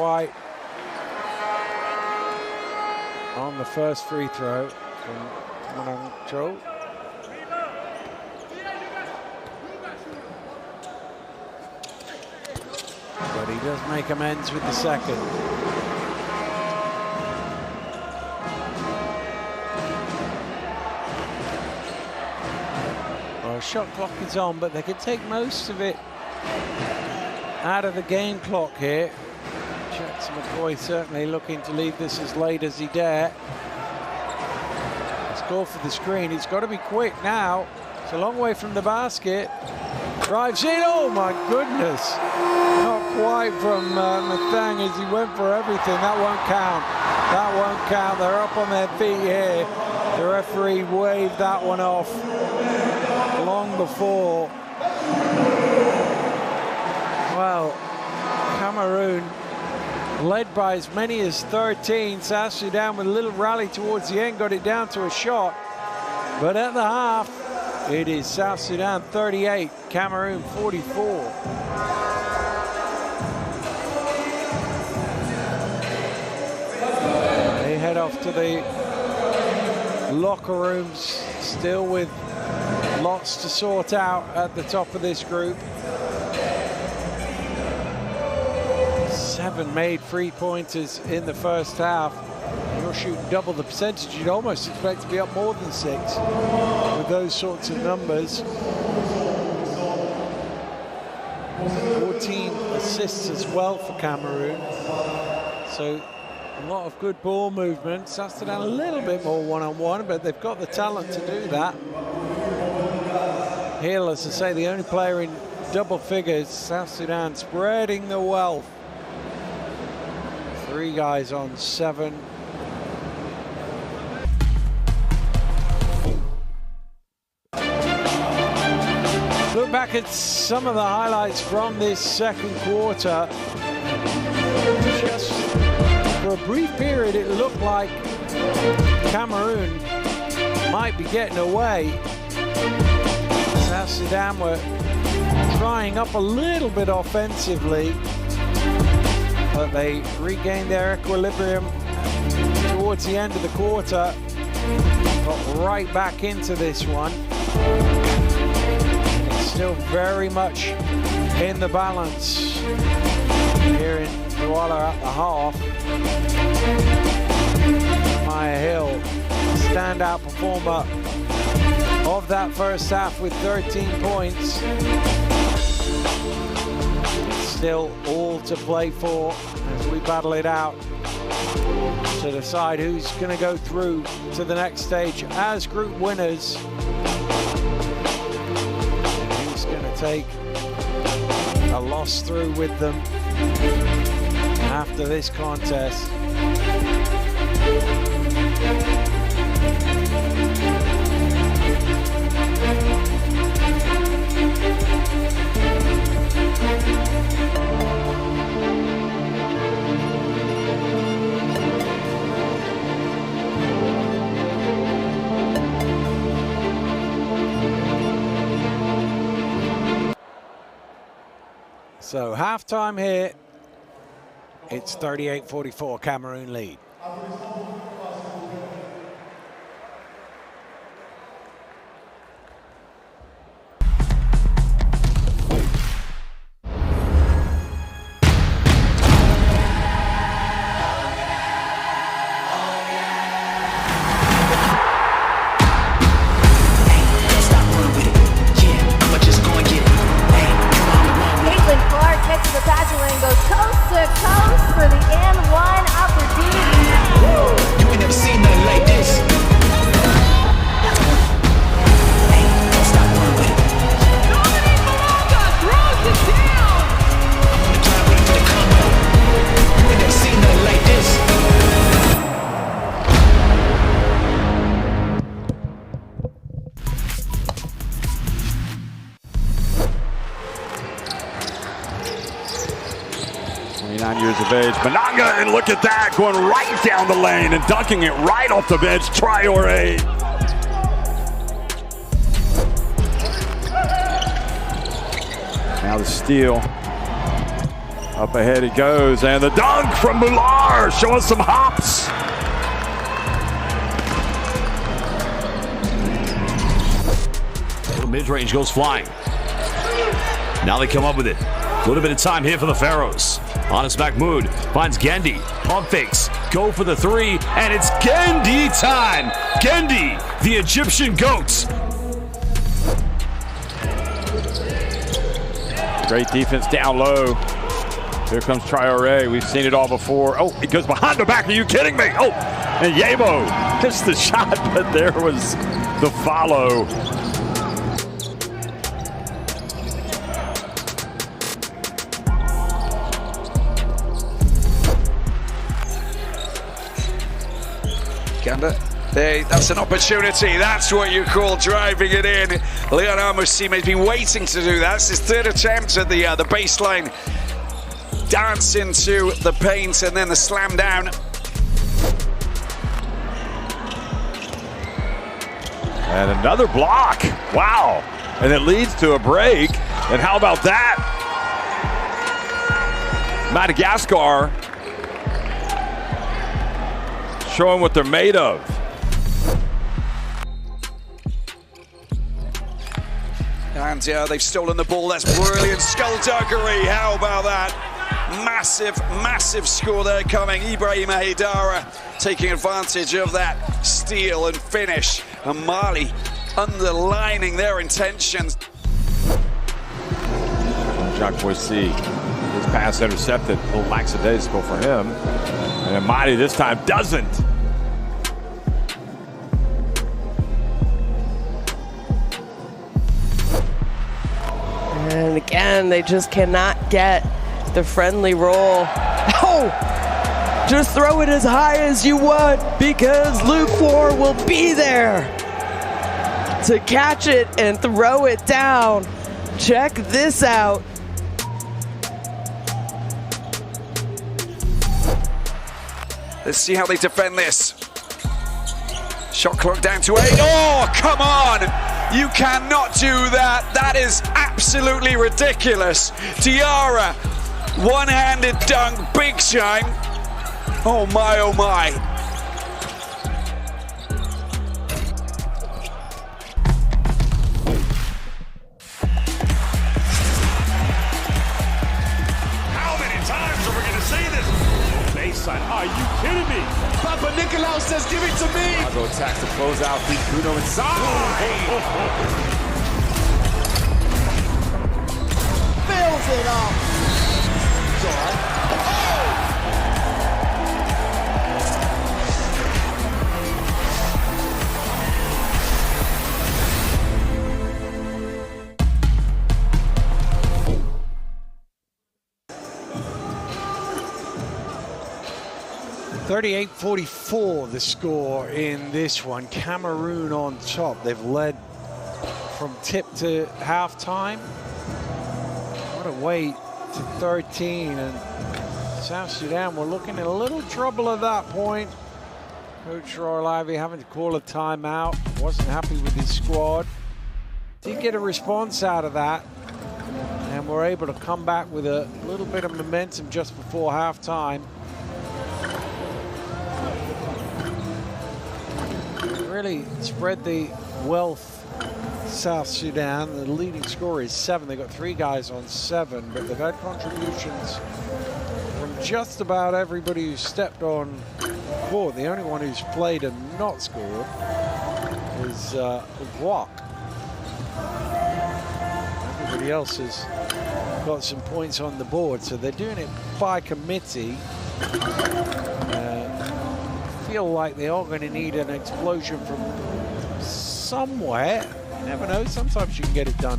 quite on the first free throw from Manangcho. But he does make amends with the second. Well, shot clock is on, but they can take most of it out of the game clock here. Jackson McCoy certainly looking to leave this as late as he dare. Let's go for the screen. He's got to be quick now. It's a long way from the basket. Drives in. Oh my goodness. Not quite from Mathang as he went for everything. That won't count. That won't count. They're up on their feet here. The referee waved that one off long before. Well, Cameroon led by as many as 13. South Sudan with a little rally towards the end, got it down to a shot. But at the half, it is South Sudan 38, Cameroon 44. They head off to the locker rooms, still with lots to sort out at the top of this group. 7 made free-pointers in the first half. You're shooting double the percentage. You'd almost expect to be up more than 6 with those sorts of numbers. 14 assists as well for Cameroon. So a lot of good ball movement. South Sudan a little bit more one-on-one, but they've got the talent to do that. Hill, as I say, the only player in double figures. South Sudan spreading the wealth. 3 guys on 7. Look back at some of the highlights from this second quarter. Just for a brief period, it looked like Cameroon might be getting away. South Sudan were trying up a little bit offensively, but they regained their equilibrium towards the end of the quarter. Got right back into this one. It's still very much in the balance here in Douala at the half. Maya Hill, standout performer of that first half with 13 points. Still all to play for as we battle it out to decide who's going to go through to the next stage as group winners. And who's going to take a loss through with them after this contest. So halftime here, it's 38-44, Cameroon lead. Mananga, and look at that, going right down the lane and dunking it right off the bench. Traore. Now the steal. Up ahead he goes, and the dunk from Mular, showing some hops. Mid-range goes flying. Now they come up with it. A little bit of time here for the Pharaohs. Anas Mahmoud finds Gendy. Pump fakes. Go for the three, and it's Gendy time. Gendy, the Egyptian GOAT. Great defense down low. Here comes Traore. We've seen it all before. Oh, it goes behind the back. Are you kidding me? Oh, and Yebo missed the shot, but there was the follow. Hey, that's an opportunity. That's what you call driving it in. Leonard Musime has been waiting to do that. It's his third attempt at the baseline. Dance into the paint and then the slam down. And another block. Wow. And it leads to a break. And how about that? Madagascar showing what they're made of. And they've stolen the ball. That's brilliant skullduggery. How about that? Massive, massive score there coming. Ibrahim Haidara taking advantage of that steal and finish. And Mali underlining their intentions. Jacques Boissy, his pass intercepted. A little lackadaisical for him. And Mali this time doesn't. And again, they just cannot get the friendly roll. Oh! Just throw it as high as you want because Luke Four will be there to catch it and throw it down. Check this out. Let's see how they defend this. Shot clock down to 8. Oh, come on! You cannot do that. That is absolutely ridiculous. Diarra, one-handed dunk, big time. Oh my, oh my. How many times are we going to see this? Baseline, are you kidding me? Papa Nicolau says, give it to me. Mago attacks the closeout, beats Bruno inside. Fills it up. It's all right. Oh! 38-44 the score in this one. Cameroon on top. They've led from tip to halftime. What a way to 13, and South Sudan were looking in a little trouble at that point. Coach Roy Lively having to call a timeout. Wasn't happy with his squad. Did get a response out of that, and were able to come back with a little bit of momentum just before halftime. Really spread the wealth. South Sudan, the leading scorer is 7. They've got 3 guys on 7, but they've had contributions from just about everybody who's stepped on court. The only one who's played and not scored is Guak. Everybody else has got some points on the board, so they're doing it by committee. Feel like they are going to need an explosion from somewhere. You never know, sometimes you can get it done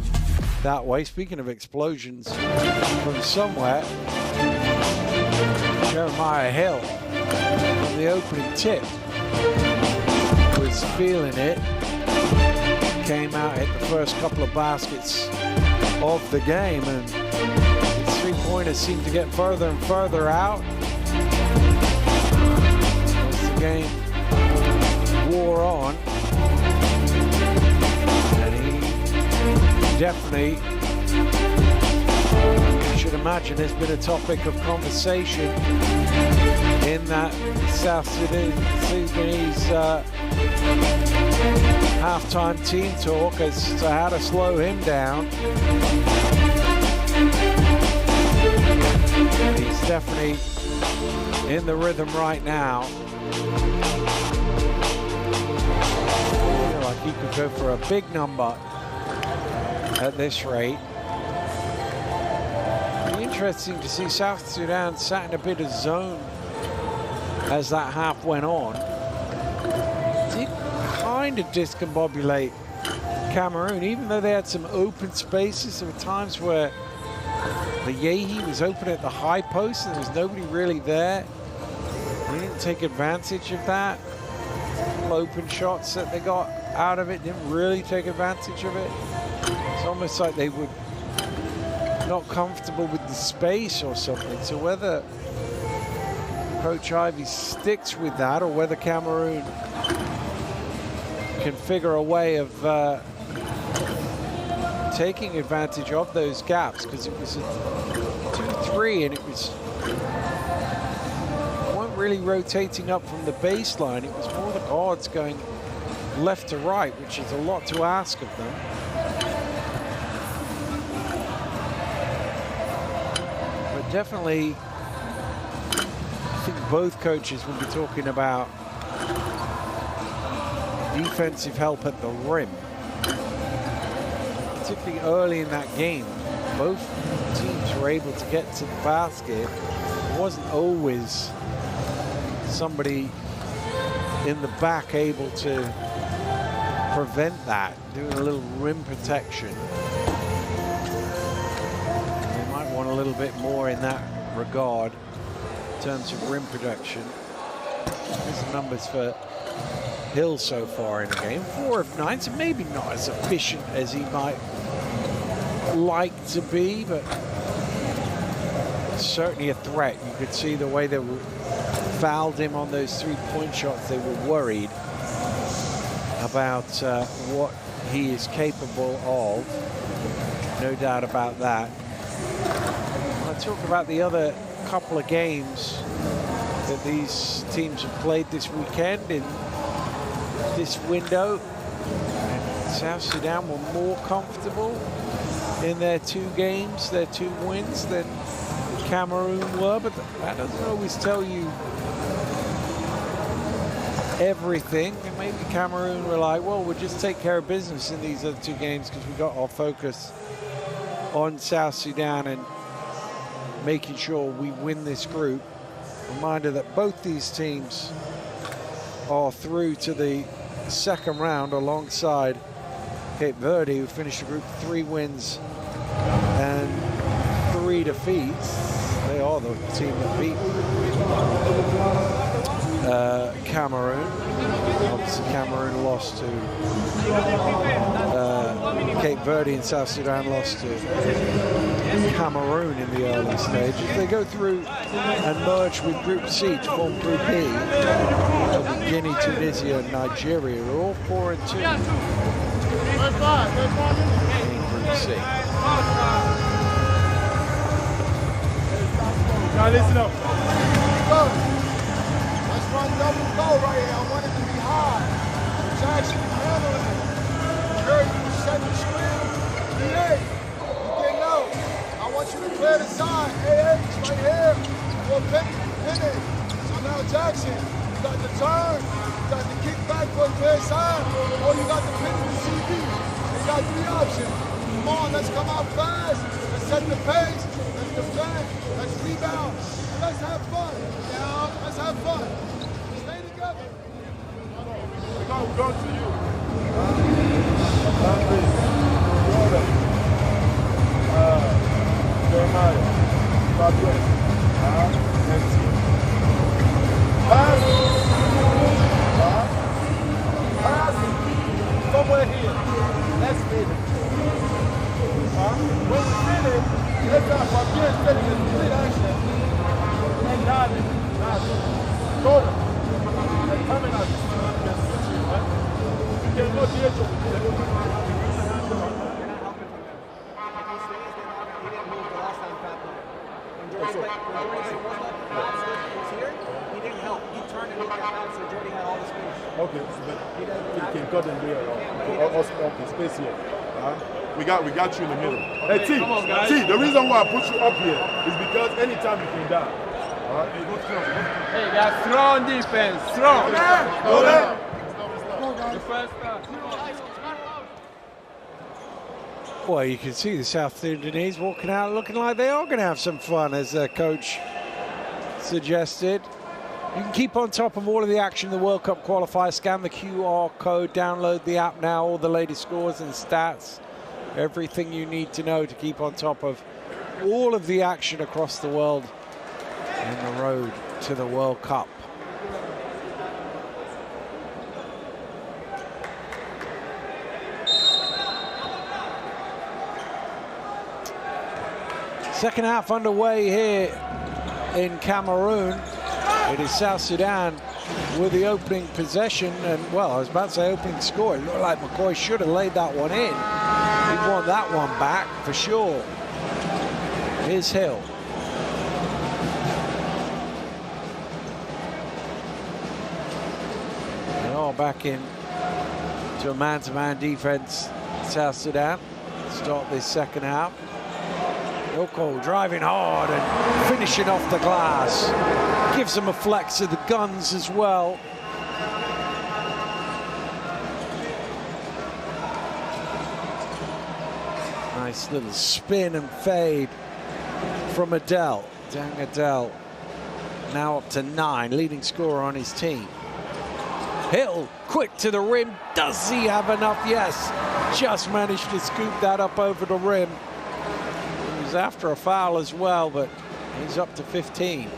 that way. Speaking of explosions from somewhere, Jeremiah Hill from the opening tip was feeling it. Came out, hit the first couple of baskets of the game, and his three-pointers seem to get further and further out. Game wore on, and he definitely should have imagine has been a topic of conversation in that South Sudanese halftime team talk as to how to slow him down. He's definitely in the rhythm right now. I feel like he could go for a big number at this rate. It'll be interesting to see South Sudan sat in a bit of zone as that half went on. Did kind of discombobulate Cameroon, even though they had some open spaces. There were times where the Yehi was open at the high post and there was nobody really there. They didn't take advantage of that. Open shots that they got out of it didn't really take advantage of it. It's almost like they were not comfortable with the space or something. So whether Coach Ivey sticks with that or whether Cameroon can figure a way of taking advantage of those gaps, because it was a 2-3 and it was weren't really rotating up from the baseline. It was more the guards going left to right, which is a lot to ask of them. But definitely, I think both coaches will be talking about defensive help at the rim. Particularly early in that game, both teams were able to get to the basket. It wasn't always somebody in the back able to prevent that, doing a little rim protection. They might want a little bit more in that regard in terms of rim protection. Here's the numbers for Hill so far in the game. 4 of 9, so maybe not as efficient as he might like to be, but certainly a threat. You could see the way they fouled him on those 3-point shots. They were worried about what he is capable of. No doubt about that. I'll talk about the other couple of games that these teams have played this weekend in this window. And South Sudan were more comfortable in their 2 games, their 2 wins, than Cameroon were, but that doesn't always tell you everything. And maybe Cameroon were like, well, we'll just take care of business in these other 2 games because we got our focus on South Sudan and making sure we win this group. Reminder that both these teams are through to the second round alongside Cape Verde, who finished the group 3 wins and 3 defeats. They are the team that beat Cameroon. Obviously Cameroon lost to Cape Verde, and South Sudan lost to Cameroon in the early stages. They go through and merge with Group C to form Group E. Guinea, Tunisia, and Nigeria are all 4 and 2 in Group C. Now listen up. Let's run double go right here. I want it to be high. Jackson handling it. Curry, you set the screen. Hey, you get low. I want you to clear the side. Hey, right here. Well, pin it. So now Jackson, you got the turn. You got the kick back for the clear side. Or you got the pin to the CB. You got 3 options. Come on, let's come out fast. Let's set the pace. Let's defend. Let's rebound. Let's have fun. Yeah, let's have fun. Stay together. We're going to you. Jordan. Jeremiah. Fabrice. Nancy. Pass. Pass. Somewhere here. Let's finish. When we finish, let's have Fabrice setting the complete action. And David. Jordan. They're coming out. You can go to your job. cut them there, us up the space here. We got you in the middle. Hey, T, the reason why I put you up here is because anytime you can die. All right? Hey, guys, strong defense, strong. Go there. The first Well, you can see the South Sudanese walking out looking like they are going to have some fun, as their coach suggested. You can keep on top of all of the action in the World Cup qualifier. Scan the QR code, download the app now, all the latest scores and stats. Everything you need to know to keep on top of all of the action across the world on the road to the World Cup. Second half underway here in Cameroon. It is South Sudan with the opening possession, and well, I was about to say opening score. It looked like McCoy should have laid that one in. He won that one back for sure. Here's Hill. They're all back in to a man-to-man defense, South Sudan. Start this second half. Yoko driving hard and finishing off the glass. Gives them a flex of the guns as well. Nice little spin and fade from Adele. Dang Adele. Now up to 9, leading scorer on his team. Hill, quick to the rim. Does he have enough? Yes. Just managed to scoop that up over the rim. He was after a foul as well, but he's up to 15.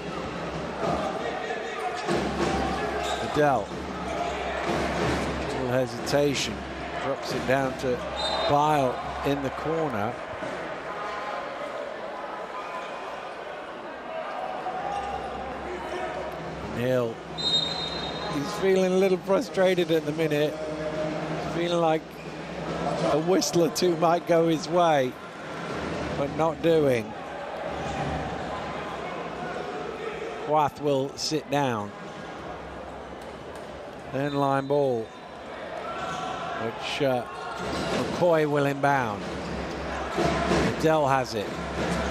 Adele. A little hesitation. Drops it down to Bile in the corner. Hill. He's feeling a little frustrated at the minute. Feeling like a whistle or two might go his way, but not doing. Wath will sit down. Then line ball, which McCoy will inbound. Adele has it.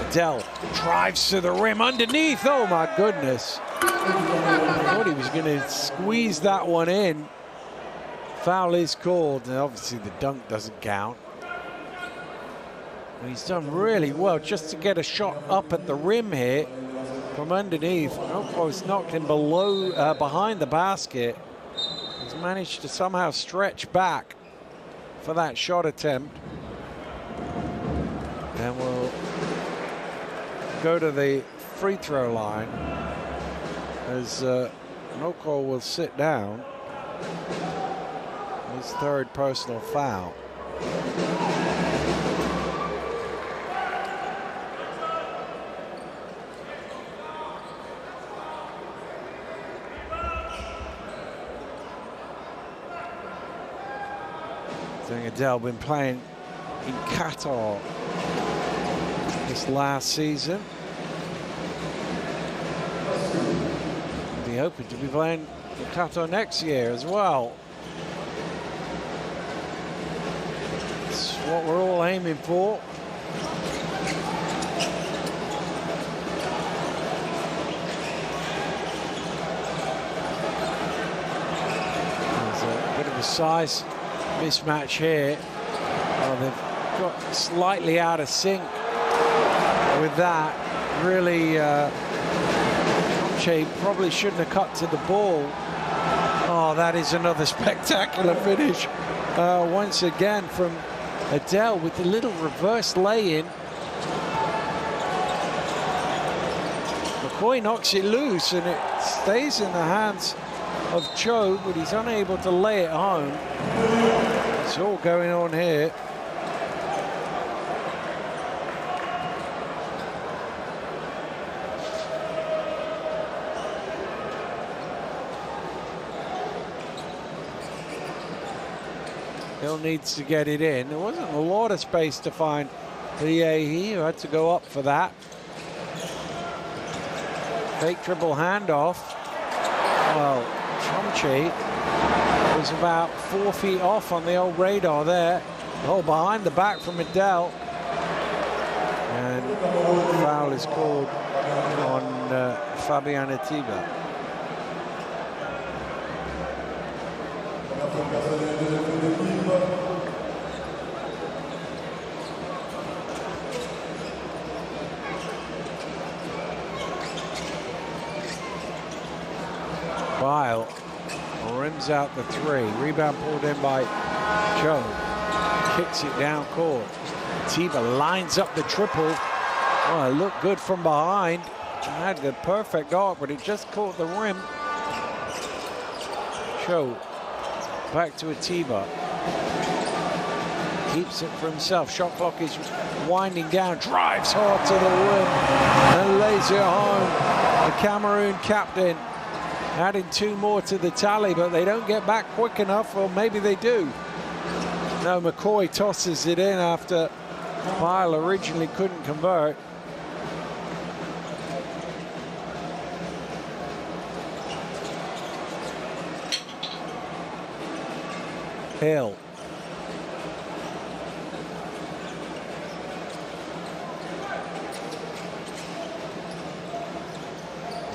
Adele drives to the rim underneath. Oh my goodness. I thought he was going to squeeze that one in. Foul is called, and obviously the dunk doesn't count. He's done really well just to get a shot up at the rim here from underneath. Almost knocked him below, behind the basket. He's managed to somehow stretch back for that shot attempt. And we'll go to the free throw line as Noko will sit down. His third personal foul. Adele been playing in Qatar this last season. Be hoping to be playing in Qatar next year as well. It's what we're all aiming for. There's a bit of a size mismatch here. Oh, they've got slightly out of sync with that. Really, Che probably shouldn't have cut to the ball. Oh, that is another spectacular finish. Once again from Adele with the little reverse lay-in. McCoy knocks it loose and it stays in the hands of Cho, but he's unable to lay it home. It's all going on here. Hill needs to get it in. There wasn't a lot of space to find Liehi, who had to go up for that. Fake dribble handoff. Well, Chomchi was about 4 feet off on the old radar there. Oh, behind the back from Adele. And foul is called on Fabian Atiba. Bile rims out the three. Rebound pulled in by Joe. Kicks it down court. Atiba lines up the triple. Oh, it looked good from behind. Had the perfect arc, but it just caught the rim. Joe back to Atiba. Keeps it for himself. Shot clock is winding down. Drives hard to the rim and lays it home. The Cameroon captain adding 2 more to the tally, but they don't get back quick enough, or maybe they do. No, McCoy tosses it in after Bile originally couldn't convert. Hill.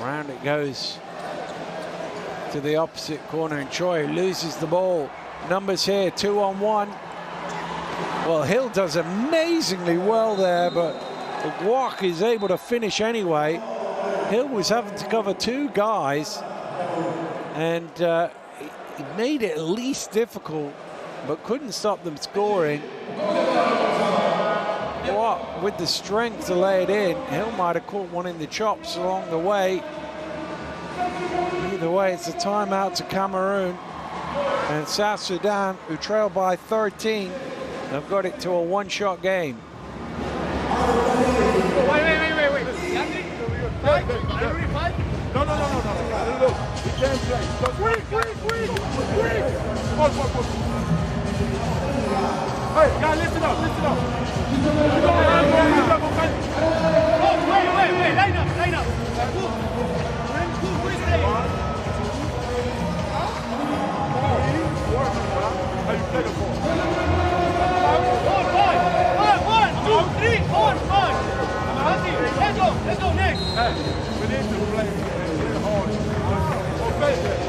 Round it goes to the opposite corner, and Choi loses the ball. Numbers here, 2-on-1. Well, Hill does amazingly well there, but Guak is able to finish anyway. Hill was having to cover 2 guys, and he made it at least difficult, but couldn't stop them scoring. Guak with the strength to lay it in. Hill might have caught one in the chops along the way. Either way, it's a timeout to Cameroon. And South Sudan, who trail by 13, have got it to a 1-shot game. Wait. No. Look, he can't play. Quick. Hey, guys, listen up. Wait. Line up. Who is there? How you play the ball? 1, 2, 3, 4, 5. Let's go next. Hey, we need to play hard. Offensive.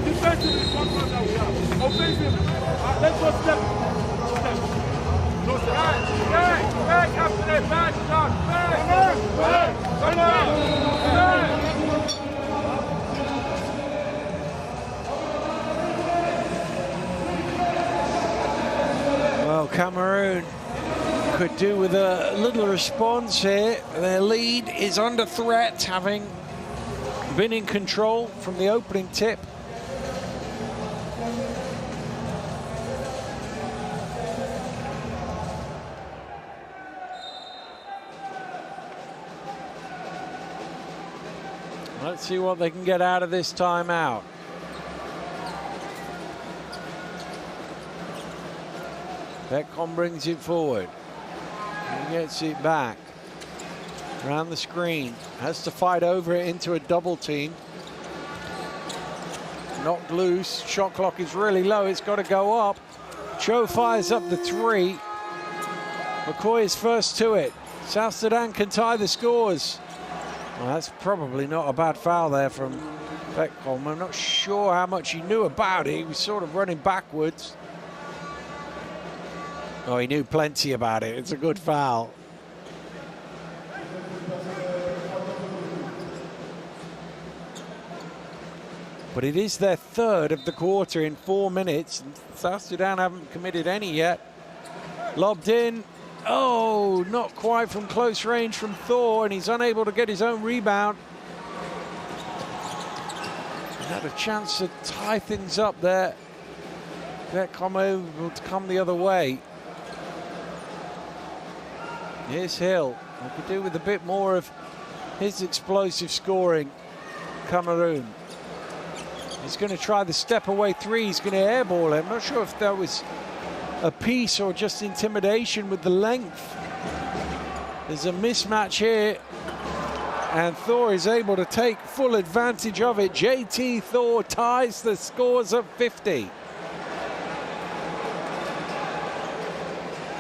Defensive is one part that we have. Offensive. Let's go step. No step. Back after that. Back. Well, Cameroon could do with a little response here. Their lead is under threat, having been in control from the opening tip. Let's see what they can get out of this timeout. Beckcom brings it forward. He gets it back. Around the screen. Has to fight over it into a double team. Knocked loose. Shot clock is really low. It's got to go up. Cho fires up the 3. McCoy is first to it. South Sudan can tie the scores. Well, that's probably not a bad foul there from Beckcom. I'm not sure how much he knew about it. He was sort of running backwards. Oh, he knew plenty about it. It's a good foul. But it is their 3rd of the quarter in 4 minutes. South Sudan haven't committed any yet. Lobbed in. Oh, not quite from close range from Thor, and he's unable to get his own rebound. Had a chance to tie things up there. Beckcom able to come the other way. Here's Hill. He could do with a bit more of his explosive scoring. Cameroon. He's going to try the step away 3. He's going to airball it. I'm not sure if that was a piece or just intimidation with the length. There's a mismatch here. And Thor is able to take full advantage of it. JT Thor ties the scores at 50.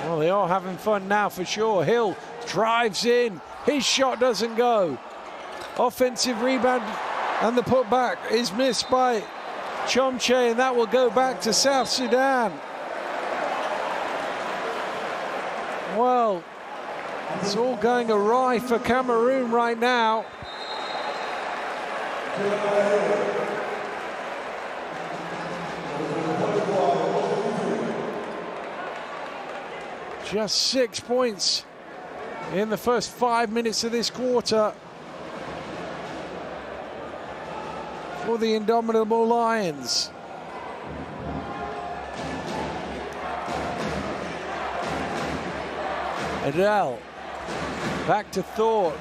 Well, they are having fun now for sure. Hill drives in. His shot doesn't go. Offensive rebound, and the putback is missed by Chomche, and that will go back to South Sudan. Well, it's all going awry for Cameroon right now. Just 6 points in the first 5 minutes of this quarter for the indomitable Lions. Adele, back to Thor.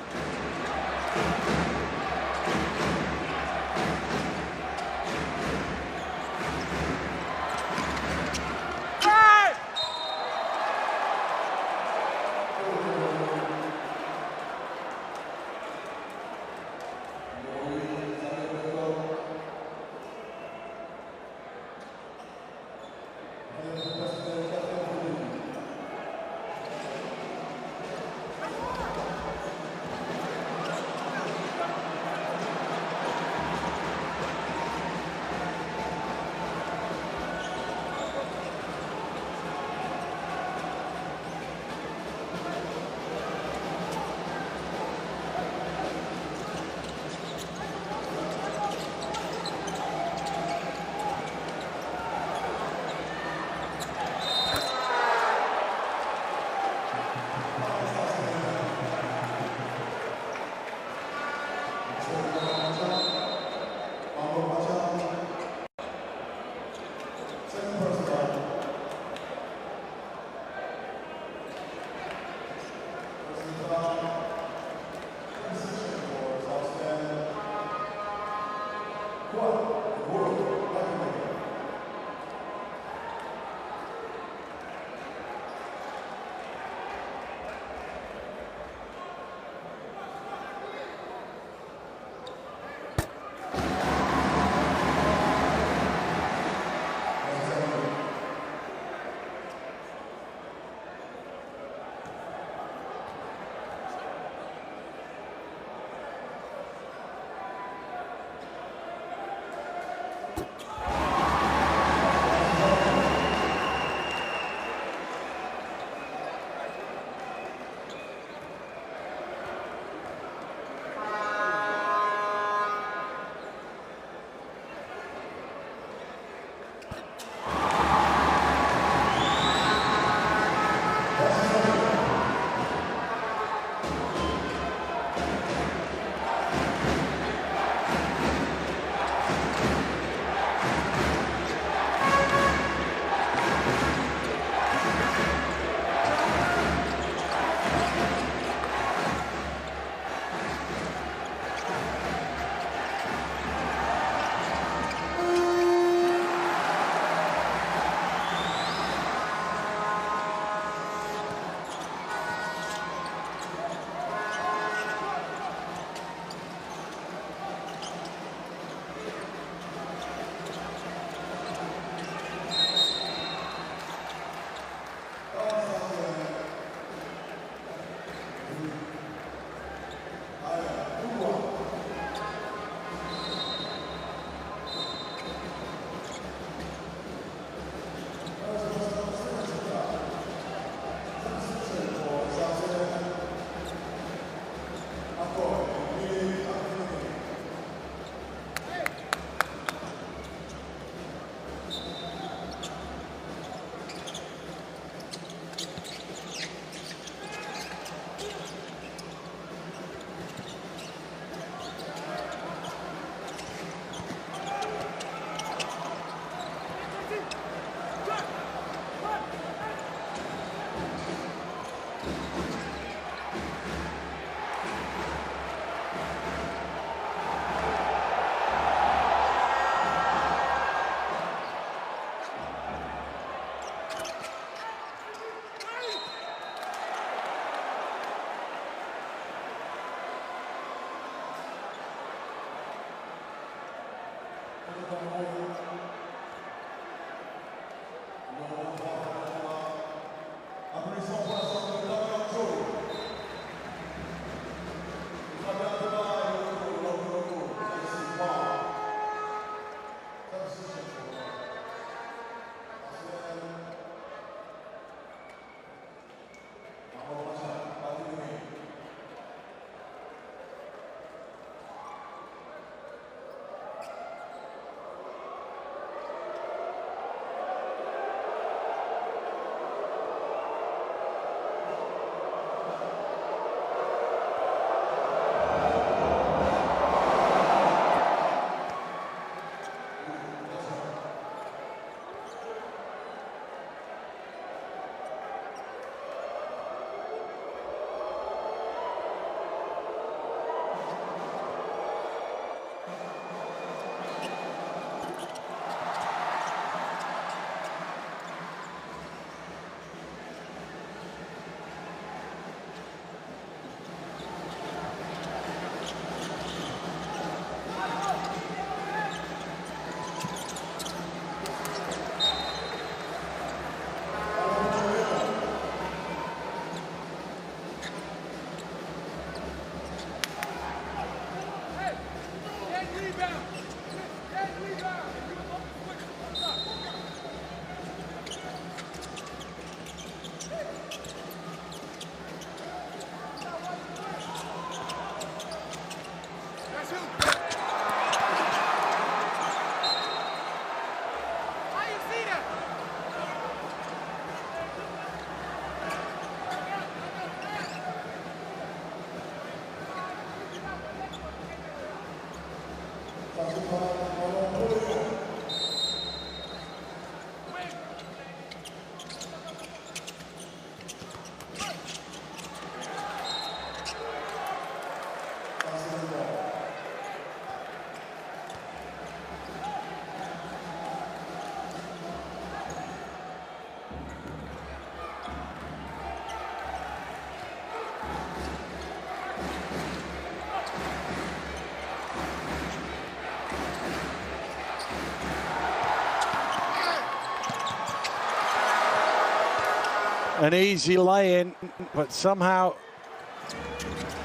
an easy lay-in, but somehow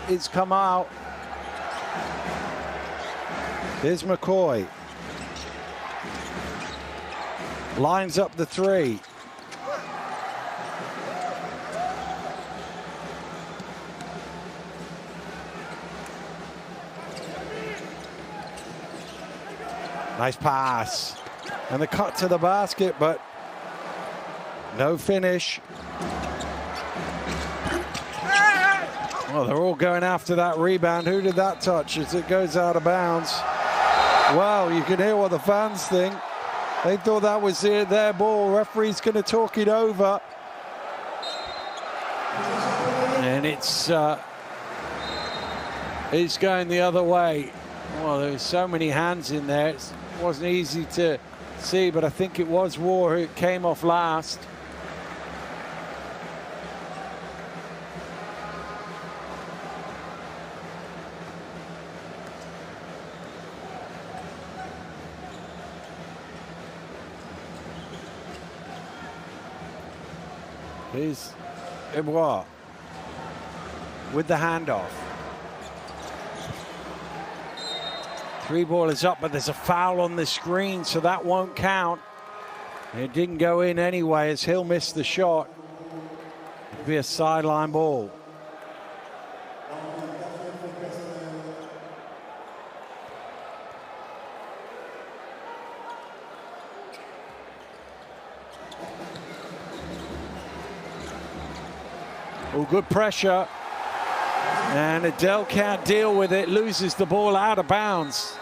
it's come out. There's McCoy. Lines up the three. Nice pass. And the cut to the basket, but no finish. Well, they're all going after that rebound. Who did that touch as it goes out of bounds? Well, you can hear what the fans think. They thought that was their ball. Referee's going to talk it over. And it's going the other way. Well, there was so many hands in there. It wasn't easy to see, but I think it was War who came off last. Here's Ibois with the handoff. Three ball is up, but there's a foul on the screen, so that won't count. It didn't go in anyway as Hill missed the shot. It'll be a sideline ball. Oh, good pressure. And Adele can't deal with it, loses the ball out of bounds.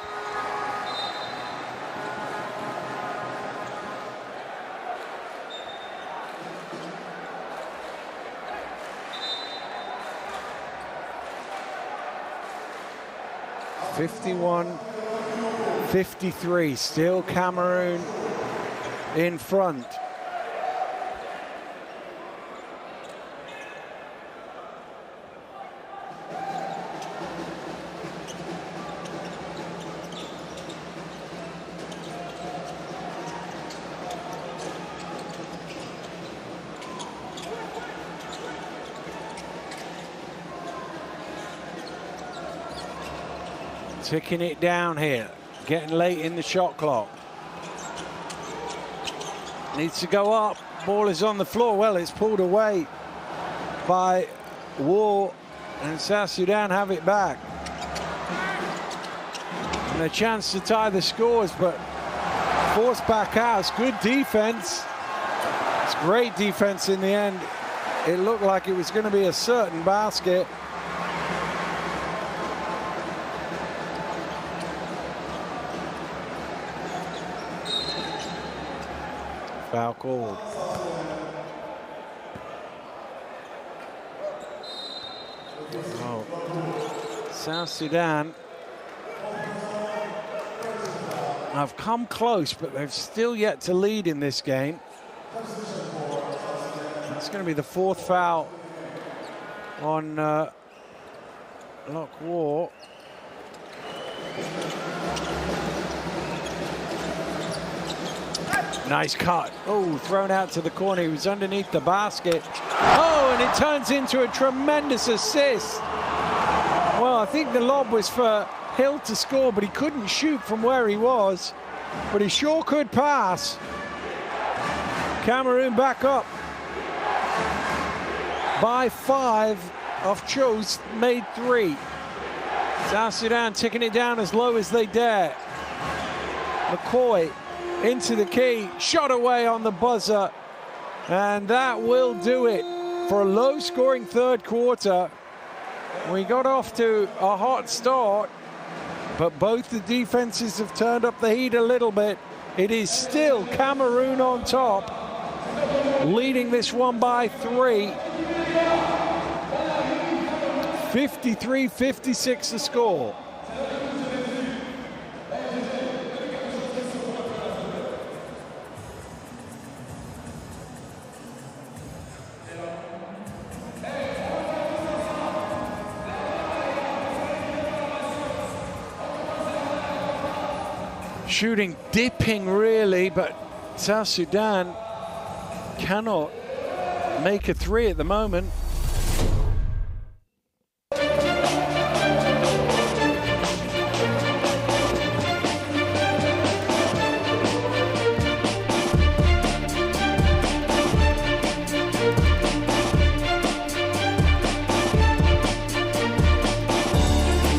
(51-53), still Cameroon in front. Ticking it down here, getting late in the shot clock. Needs to go up, ball is on the floor. Well, it's pulled away by War, and South Sudan have it back. And a chance to tie the scores, but forced back out. It's good defense. It's great defense in the end. It looked like it was going to be a certain basket. Foul called. Oh. South Sudan have come close, but they've still yet to lead in this game. That's going to be the fourth foul on Lock War. Nice cut. Oh, thrown out to the corner. He was underneath the basket. Oh, and it turns into a tremendous assist. Well, I think the lob was for Hill to score, but he couldn't shoot from where he was. But he sure could pass. Cameroon back up by 5 off Cho's made 3. South Sudan ticking it down as low as they dare. McCoy into the key, shot away on the buzzer, and that will do it for a low-scoring third quarter. We got off to a hot start, but both the defenses have turned up the heat a little bit. It is still Cameroon on top, leading this one by 3. 53-56 the score. Shooting dipping really, but South Sudan cannot make a three at the moment.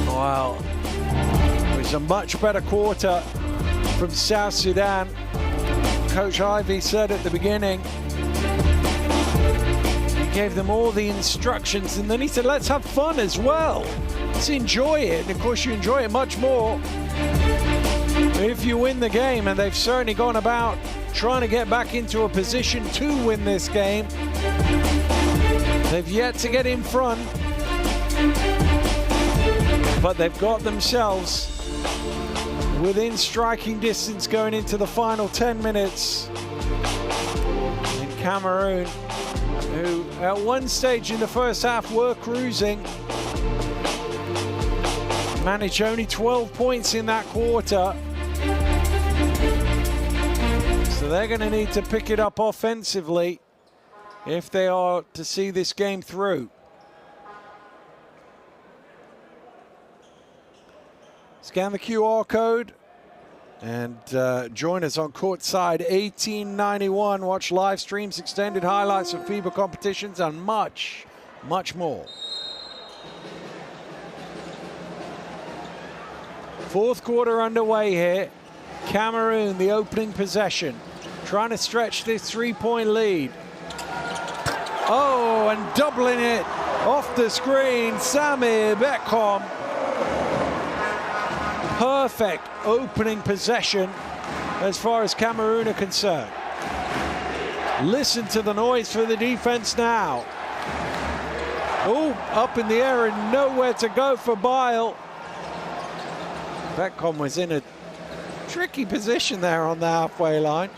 Wow, it was a much better quarter from South Sudan. Coach Ivy said at the beginning, he gave them all the instructions, and then he said, let's have fun as well. Let's enjoy it. And of course, you enjoy it much more if you win the game, and they've certainly gone about trying to get back into a position to win this game. They've yet to get in front, but they've got themselves within striking distance going into the final 10 minutes. In Cameroon, who at one stage in the first half were cruising, managed only 12 points in that quarter. So they're going to need to pick it up offensively if they are to see this game through. Scan the QR code and join us on courtside 1891. Watch live streams, extended highlights of FIBA competitions, and much, much more. Fourth quarter underway here. Cameroon, the opening possession, trying to stretch this three-point lead. Oh, and doubling it off the screen, Samir Beckham. Perfect opening possession as far as Cameroon are concerned. Listen to the noise for the defense now. Oh, up in the air and nowhere to go for Bile. Beckham was in a tricky position there on the halfway line.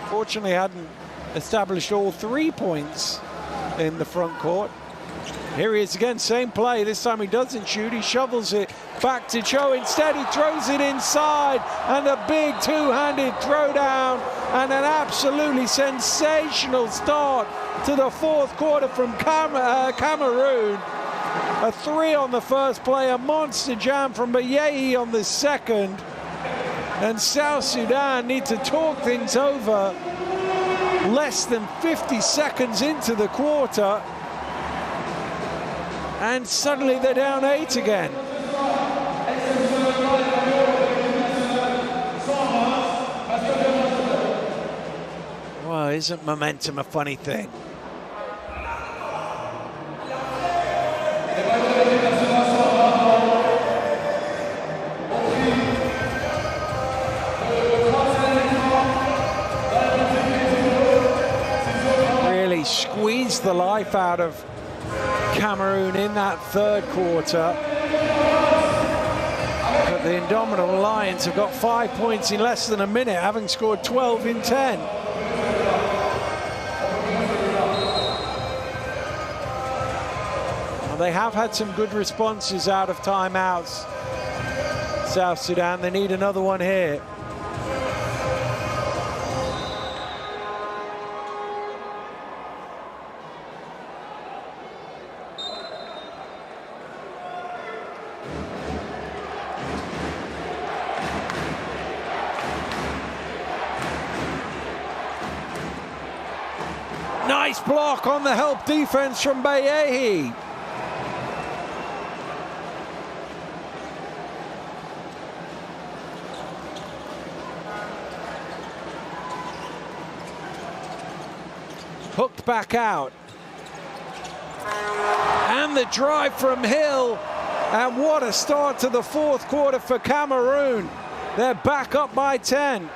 Fortunately, hadn't established all 3 points in the front court. Here he is again, same play. This time he doesn't shoot, he shovels it back to Cho. Instead, he throws it inside, and a big two-handed throwdown, and an absolutely sensational start to the fourth quarter from Cameroon. A three on the first play, a monster jam from Bayehi on the second. And South Sudan need to talk things over less than 50 seconds into the quarter. And suddenly they're down 8 again. Well, isn't momentum a funny thing? Really squeezed the life out of Cameroon in that third quarter. But the indomitable Lions have got 5 points in less than a minute, having scored 12 in 10. Well, they have had some good responses out of timeouts, South Sudan. They need another one here. Nice block on the help defense from Bayehi. Hooked back out. And the drive from Hill. And what a start to the fourth quarter for Cameroon. They're back up by 10.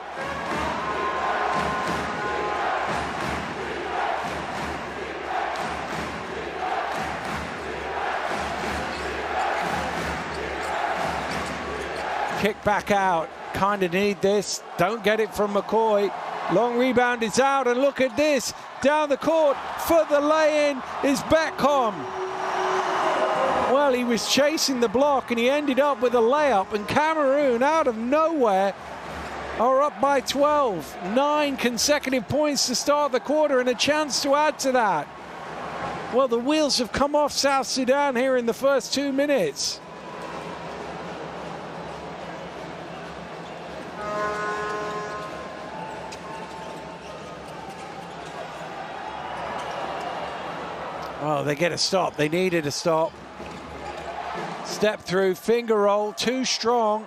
Kick back out, kind of need this, don't get it from McCoy. Long rebound is out, and look at this, down the court for the lay-in is Beckham. Well, he was chasing the block and he ended up with a layup, and Cameroon out of nowhere are up by 12. 9 consecutive points to start the quarter and a chance to add to that. Well, the wheels have come off South Sudan here in the first 2 minutes. Oh, they get a stop. They needed a stop. Step through, finger roll, too strong.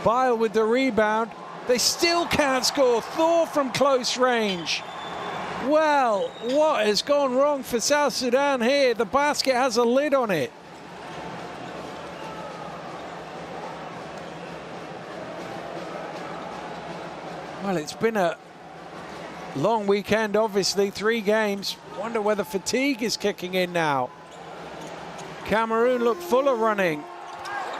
Bile with the rebound. They still can't score. Thor from close range. Well, what has gone wrong for South Sudan here? The basket has a lid on it. Well, it's been a long weekend, obviously, 3 games. Wonder whether fatigue is kicking in now. Cameroon look full of running.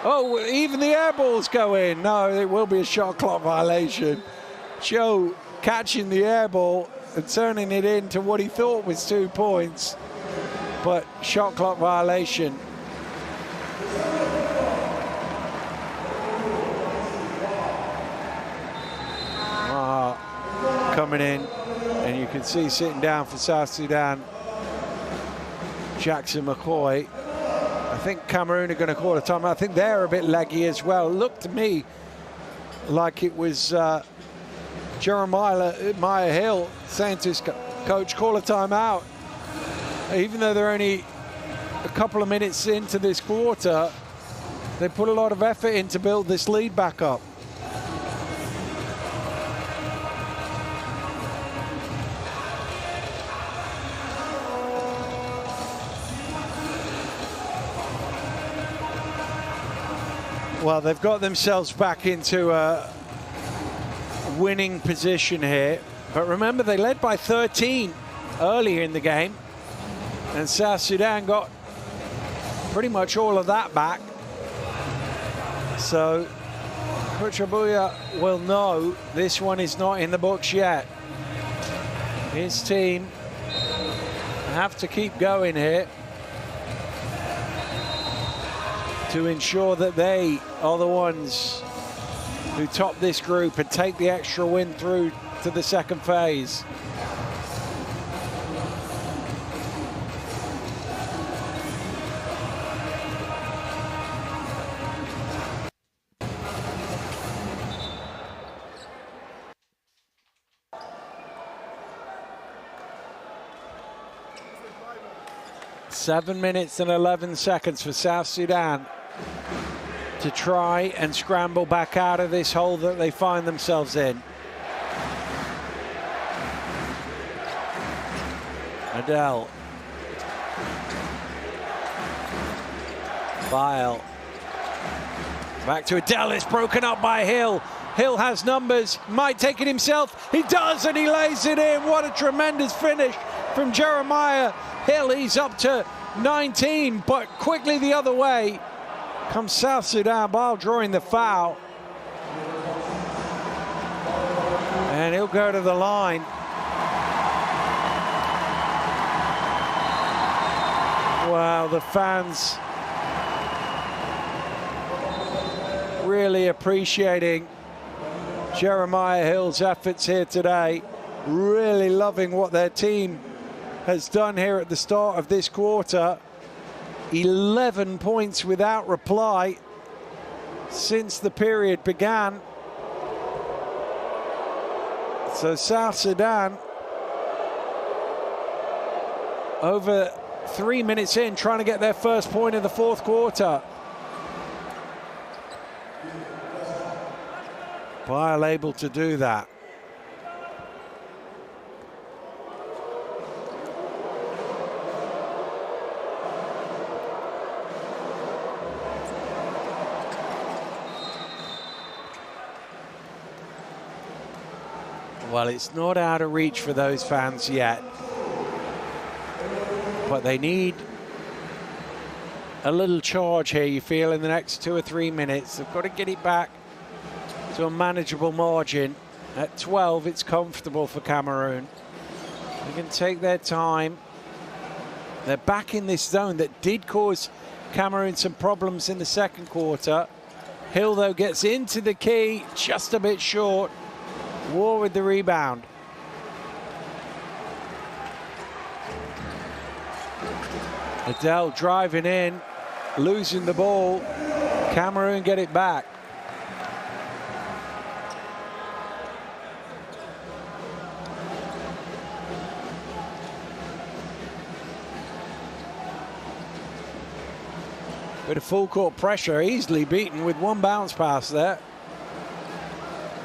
Oh, even the air balls go in. No, it will be a shot clock violation. Joe catching the air ball and turning it into what he thought was 2 points. But shot clock violation. Coming in, and you can see sitting down for South Sudan, Jackson McCoy. I think Cameroon are going to call a timeout. I think they're a bit leggy as well. Looked to me like it was Jeremiah Hill saying to his coach, call a timeout. Even though they're only a couple of minutes into this quarter, they put a lot of effort in to build this lead back up. Well, they've got themselves back into a winning position here. But remember, they led by 13 earlier in the game. And South Sudan got pretty much all of that back. So Coach Abuya will know this one is not in the books yet. His team have to keep going here to ensure that they are the ones who top this group and take the extra win through to the second phase. Seven minutes and 11 seconds for South Sudan to try and scramble back out of this hole that they find themselves in. Adele. Bile. Back to Adele, it's broken up by Hill. Hill has numbers, might take it himself. He does, and he lays it in. What a tremendous finish from Jeremiah Hill. He's up to 19, but quickly the other way comes South Sudan. Bile drawing the foul. And he'll go to the line. Wow, the fans really appreciating Jeremiah Hill's efforts here today. Really loving what their team has done here at the start of this quarter. 11 points without reply since the period began. So South Sudan, over 3 minutes in, trying to get their first point in the fourth quarter. Bile able to do that. Well, it's not out of reach for those fans yet, but they need a little charge here, you feel, in the next 2 or 3 minutes. They've got to get it back to a manageable margin. At 12, it's comfortable for Cameroon. They can take their time. They're back in this zone that did cause Cameroon some problems in the second quarter. Hill, though, gets into the key, just a bit short. War with the rebound. Adele driving in, losing the ball. Cameroon get it back. Bit of full court pressure, easily beaten with one bounce pass there.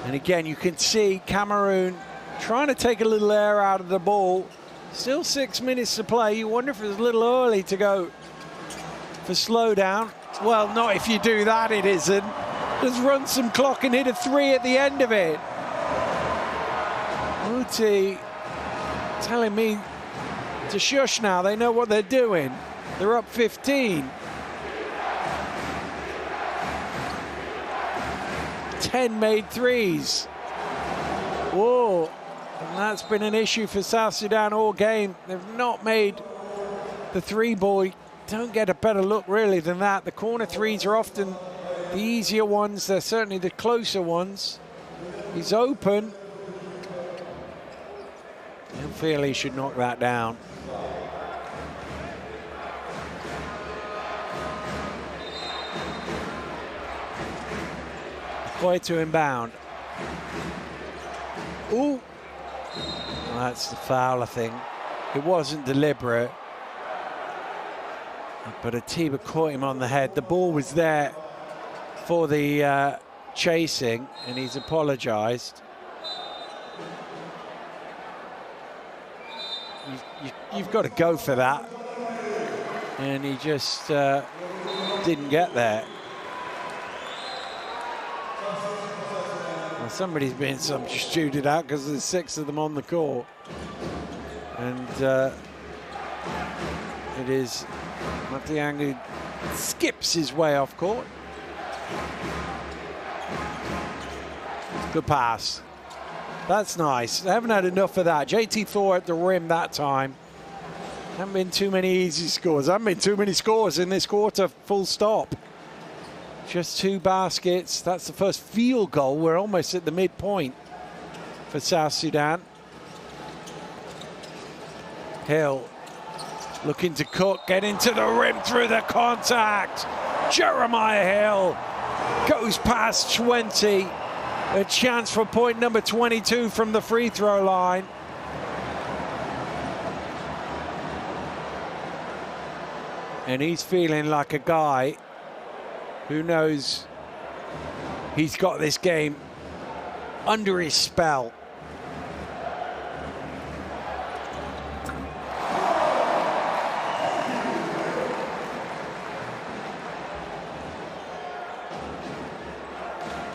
And again, you can see Cameroon trying to take a little air out of the ball. Still 6 minutes to play. You wonder if it's a little early to go for slowdown. Well, not if you do that, it isn't. Just run some clock and hit a 3 at the end of it. Muti telling me to shush now. They know what they're doing. They're up 15. 10 made threes. Whoa, and that's been an issue for South Sudan all game. They've not made the three ball. Don't get a better look really than that. The corner threes are often the easier ones. They're certainly the closer ones. He's open. I feel he should knock that down. Boy to inbound. Ooh. Well, that's the foul, I think. It wasn't deliberate. But Atiba caught him on the head. The ball was there for the chasing, and he's apologized. You've got to go for that. And he just didn't get there. Well, somebody's being substituted out because there's 6 of them on the court. And it is Matiang who skips his way off court. Good pass. That's nice. They haven't had enough of that. JT Thor at the rim that time. Haven't been too many easy scores. Haven't been too many scores in this quarter, full stop. Just 2 baskets. That's the first field goal. We're almost at the midpoint for South Sudan. Hill looking to cook, get into the rim through the contact. Jeremiah Hill goes past 20. A chance for point number 22 from the free throw line. And he's feeling like a guy who knows he's got this game under his spell.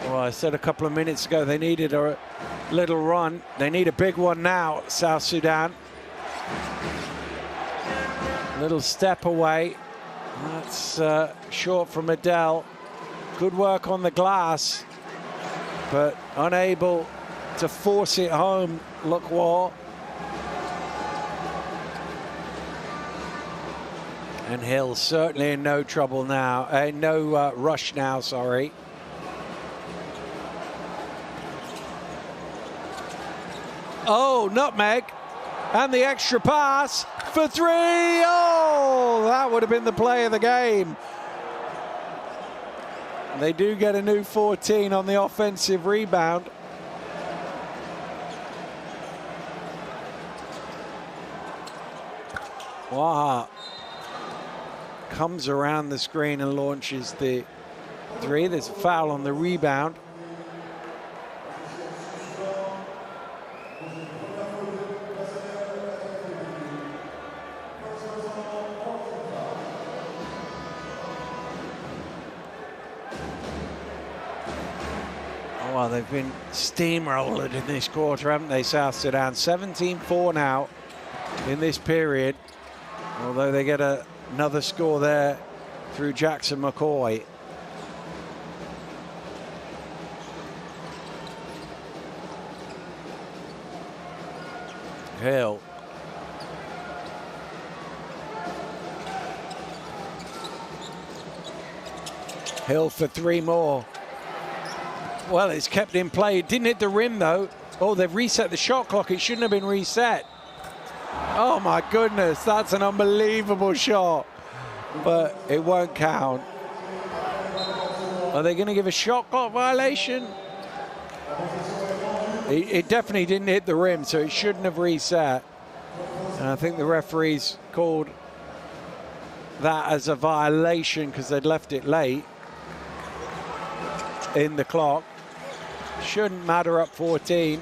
Well, I said a couple of minutes ago they needed a little run. They need a big one now, South Sudan. Little step away. That's short from Adele. Good work on the glass, but unable to force it home, Lacroix. And Hill certainly in no trouble now, no rush now, sorry. Oh, nutmeg. And the extra pass for 3. Oh, that would have been the play of the game. They do get a new 14 on the offensive rebound. Wow. Comes around the screen and launches the 3. There's a foul on the rebound. Well, they've been steamrolled in this quarter, haven't they, South Sudan? 17-4 now in this period, although they get another score there through Jackson McCoy. Hill. Hill for 3 more. Well, it's kept in play. It didn't hit the rim, though. Oh, they've reset the shot clock. It shouldn't have been reset. Oh my goodness, that's an unbelievable shot, but it won't count. Are they going to give a shot clock violation? It definitely didn't hit the rim, so it shouldn't have reset. And I think the referees called that as a violation because they'd left it late in the clock. Shouldn't matter up 14.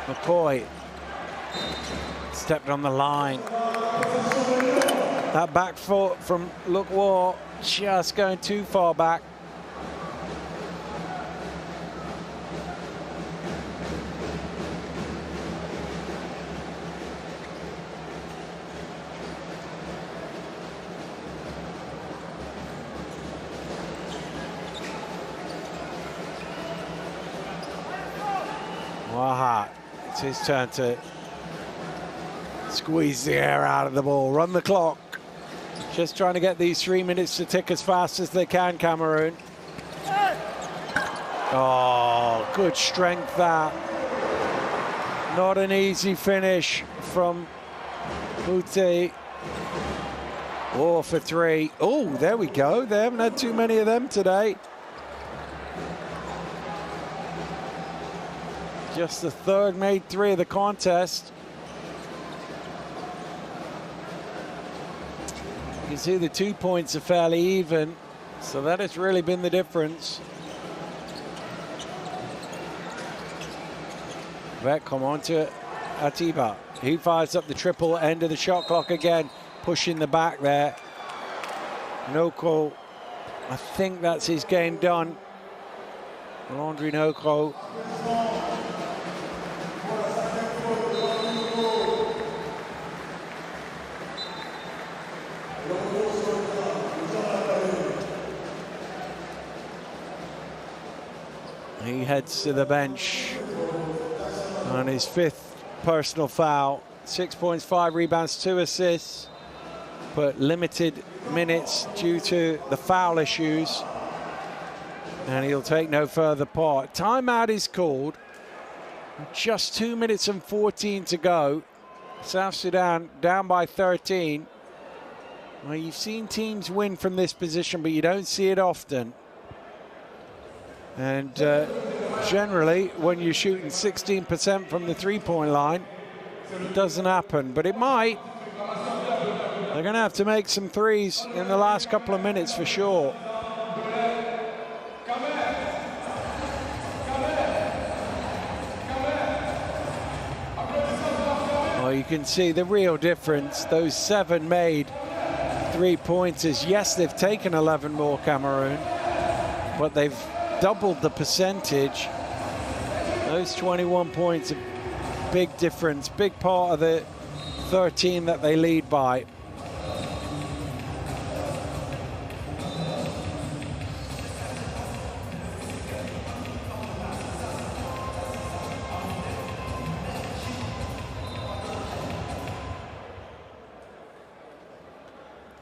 McCoy stepped on the line. That back foot from Luke War just going too far back. Waha, it's his turn to squeeze the air out of the ball, run the clock. Just trying to get these 3 minutes to tick as fast as they can, Cameroon. Oh, good strength that. Not an easy finish from Buti. Oh, for three. Oh, there we go. They haven't had too many of them today. Just the third made three of the contest. You can see the 2 points are fairly even, so that has really been the difference. Back, come on to Atiba. He fires up the triple, end of the shot clock again, pushing the back there. Noko, I think that's his game done. Landry Noko. He heads to the bench on his fifth personal foul. 6 points, 5 rebounds, 2 assists, but limited minutes due to the foul issues. And he'll take no further part. Timeout is called. Just 2 minutes and 14 to go. South Sudan down by 13. Well, you've seen teams win from this position, but you don't see it often. And generally, when you're shooting 16% from the three-point line, it doesn't happen, but it might. They're going to have to make some threes in the last couple of minutes for sure. Well, you can see the real difference. Those 7 made three-pointers. Yes, they've taken 11 more, Cameroon, but they've doubled the percentage. Those 21 points, a big difference, big part of the 13 that they lead by.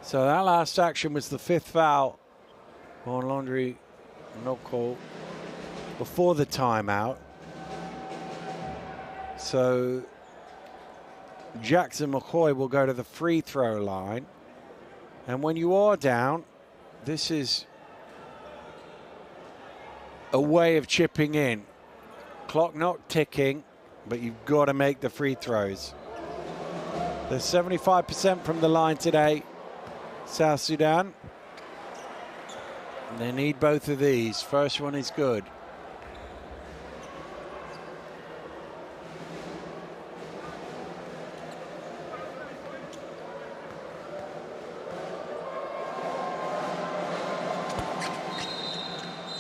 So that last action was the 5th foul on Landry Noko before the timeout. So Jackson McCoy will go to the free throw line. And when you are down, this is a way of chipping in. Clock not ticking, but you've got to make the free throws. They're 75% from the line today, South Sudan. And they need both of these. First one is good.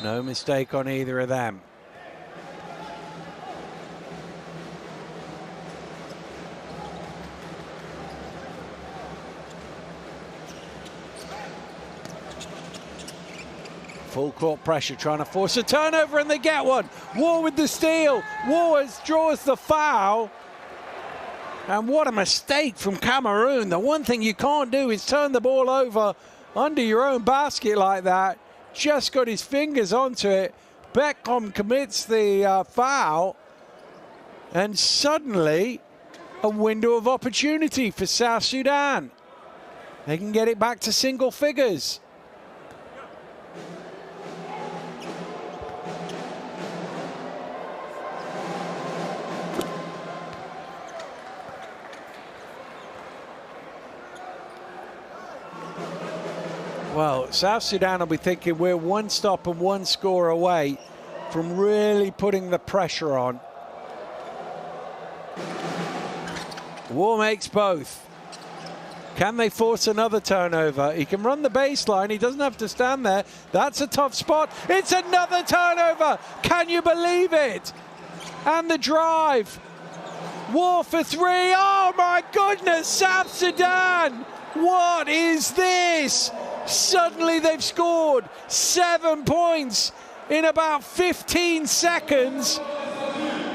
No mistake on either of them. Full court pressure, trying to force a turnover, and they get one. War with the steal. War draws the foul. And what a mistake from Cameroon. The one thing you can't do is turn the ball over under your own basket like that. Just got his fingers onto it. Beckham commits the foul. And suddenly, a window of opportunity for South Sudan. They can get it back to single figures. Well, South Sudan will be thinking we're one stop and one score away from really putting the pressure on. War makes both. Can they force another turnover? He can run the baseline. He doesn't have to stand there. That's a tough spot. It's another turnover. Can you believe it? And the drive. War for three. Oh, my goodness. South Sudan. What is this? Suddenly they've scored 7 points in about 15 seconds.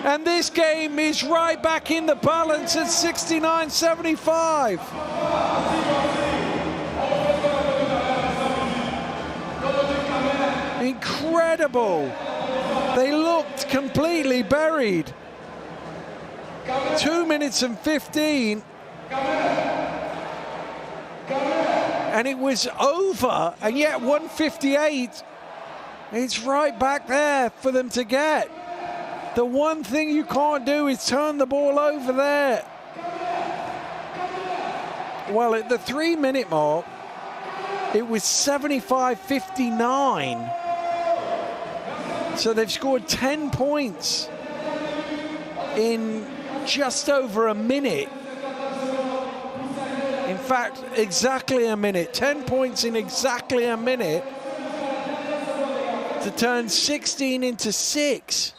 And this game is right back in the balance at 69-75. Incredible. They looked completely buried. 2 minutes and 15. And it was over, and yet 158, it's right back there for them to get. The one thing you can't do is turn the ball over there. Well, at the 3 minute mark, it was 75-59. So they've scored 10 points in just over a minute. In fact, exactly a minute. 10 points in exactly a minute to turn 16 into 6.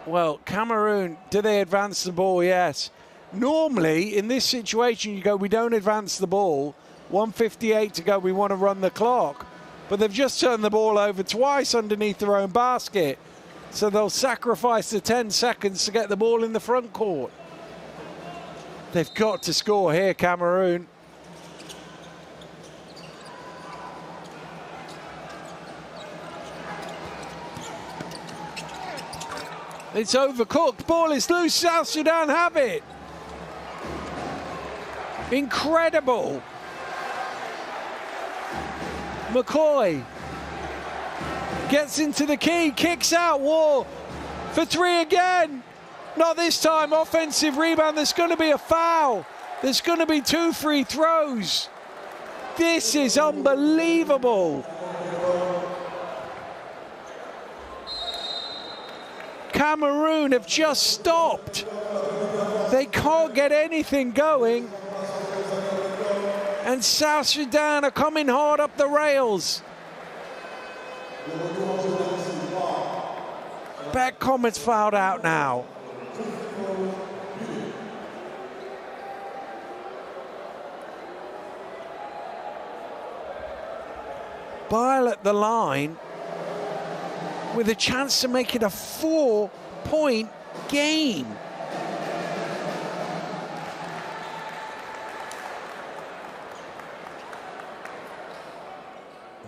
Well, Cameroon, do they advance the ball? Yes. Normally, in this situation, you go, we don't advance the ball. 1:58 to go, we want to run the clock. But they've just turned the ball over twice underneath their own basket. So they'll sacrifice the 10 seconds to get the ball in the front court. They've got to score here, Cameroon. It's overcooked. Ball is loose. South Sudan have it. Incredible. McCoy gets into the key, kicks out. War for three again. Not this time. Offensive rebound. There's going to be a foul. There's going to be 2 free throws. This is unbelievable. Cameroon have just stopped. They can't get anything going. And South Sudan are coming hard up the rails. Beckcom is fouled out now. Bile at the line with a chance to make it a 4-point game.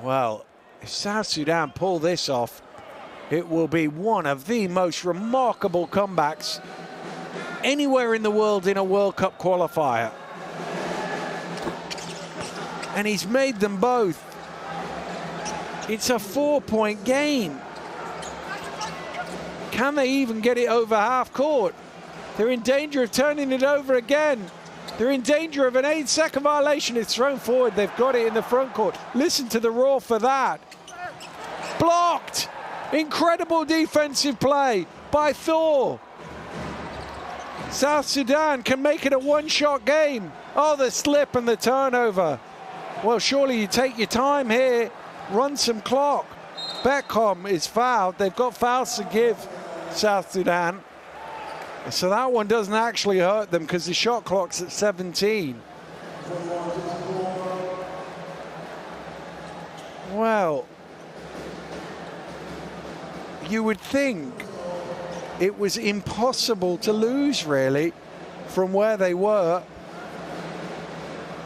Well, if South Sudan pull this off, it will be one of the most remarkable comebacks anywhere in the world in a World Cup qualifier. And he's made them both. It's a 4-point game. Can they even get it over half court? They're in danger of turning it over again. They're in danger of an 8-second violation. It's thrown forward. They've got it in the front court. Listen to the roar for that. Blocked. Incredible defensive play by Thor. South Sudan can make it a one-shot game. Oh, the slip and the turnover. Well, surely you take your time here, run some clock. Beckcom is fouled. They've got fouls to give, South Sudan. So that one doesn't actually hurt them because the shot clock's at 17. Well, you would think it was impossible to lose, really, from where they were.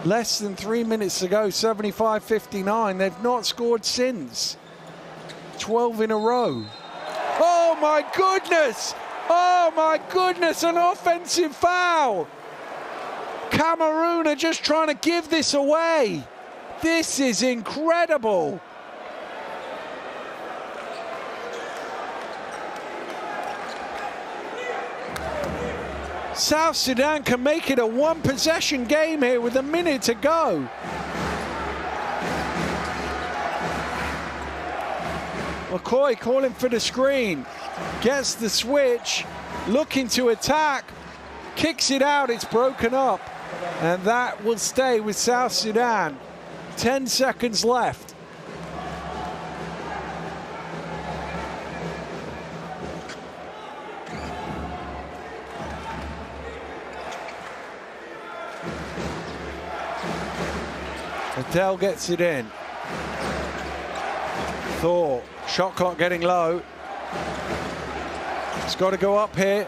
Less than 3 minutes to go, 75-59. They've not scored since. 12 in a row. Oh Oh my goodness! Oh my goodness, an offensive foul! Cameroon are just trying to give this away. This is incredible. South Sudan can make it a one-possession game here with a minute to go. McCoy calling for the screen, gets the switch, looking to attack, kicks it out, it's broken up, and that will stay with South Sudan. 10 seconds left. Adele gets it in. Thor, shot clock getting low. It's got to go up here.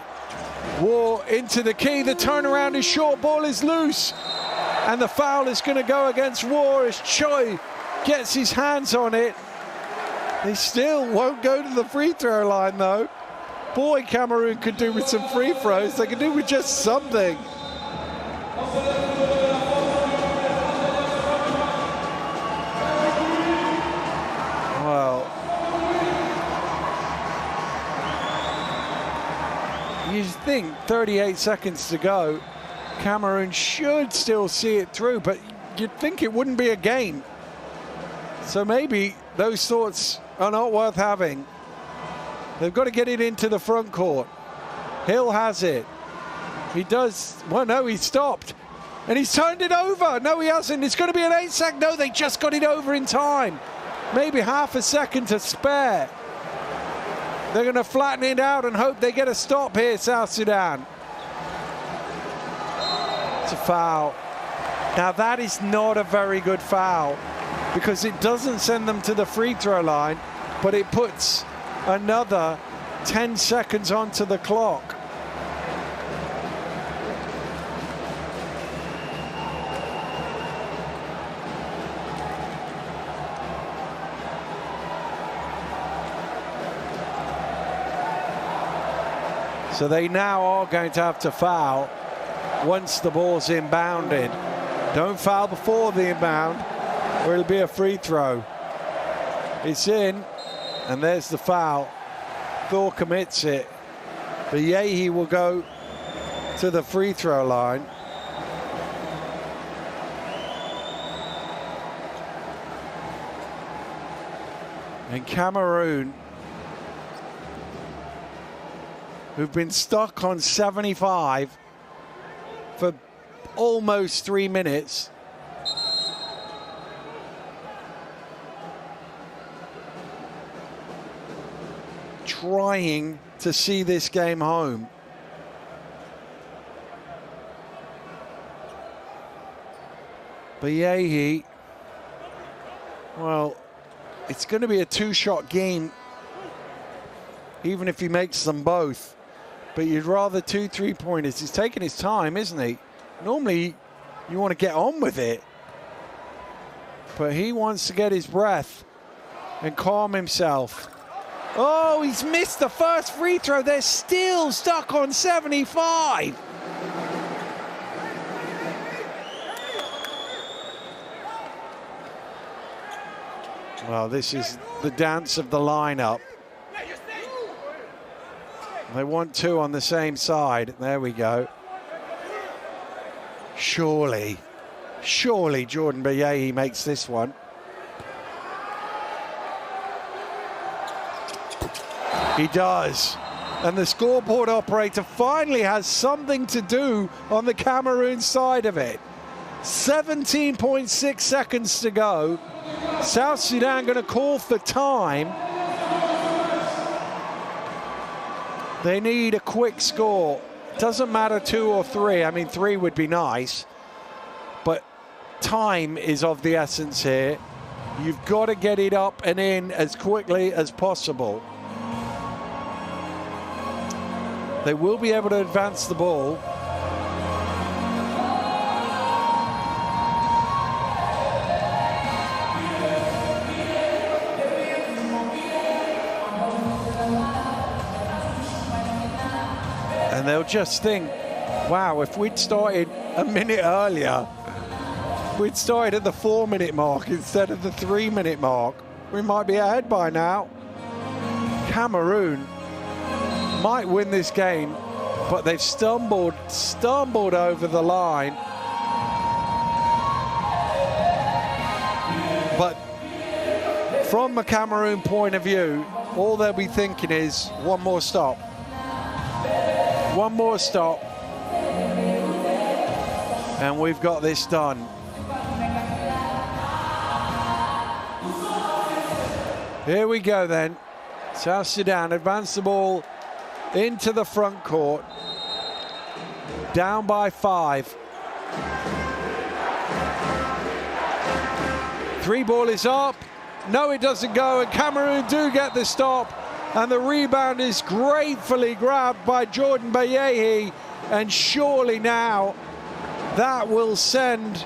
War into the key. The turnaround is short. Ball is loose. And the foul is going to go against War as Choi gets his hands on it. They still won't go to the free throw line, though. Boy, Cameroon could do with some free throws. They could do with just something. Well, you think 38 seconds to go, Cameroon should still see it through, but you'd think it wouldn't be a game. So maybe those thoughts are not worth having. They've got to get it into the front court. Hill has it. He does. Well, no, he stopped. And he's turned it over. No, he hasn't. It's going to be an 8-second. No, they just got it over in time. Maybe half a second to spare. They're going to flatten it out and hope they get a stop here, South Sudan. It's a foul. Now, that is not a very good foul because it doesn't send them to the free throw line, but it puts another 10 seconds onto the clock. So they now are going to have to foul once the ball's inbounded. Don't foul before the inbound or it'll be a free throw. It's in, and there's the foul. Thor commits it. But Yehi will go to the free throw line. And Cameroon, who've been stuck on 75 for almost 3 minutes. Trying to see this game home. But Yehi, well, it's going to be a two-shot game, even if he makes them both. But you'd rather 2 3-pointers. He's taking his time, isn't he? Normally, you want to get on with it. But he wants to get his breath and calm himself. Oh, he's missed the first free throw. They're still stuck on 75. Well, this is the dance of the lineup. They want two on the same side. There we go. Surely Jordan Bayehi makes this one. He does. And the scoreboard operator finally has something to do on the Cameroon side of it. 17.6 seconds to go. South Sudan going to call for time. They need a quick score. Doesn't matter 2 or 3. I mean, 3 would be nice. But time is of the essence here. You've got to get it up and in as quickly as possible. They will be able to advance the ball. just think, wow, if we'd started a minute earlier, we'd started at the 4-minute mark instead of the 3-minute mark, we might be ahead by now. Cameroon might win this game, but they've stumbled over the line. But from the Cameroon point of view, all they'll be thinking is one more stop. One more stop. And we've got this done. Here we go then. South Sudan advance the ball into the front court. Down by 5. 3 ball is up. No, it doesn't go, and Cameroon do get the stop. And the rebound is gratefully grabbed by Jordan Bayehi. And surely now that will send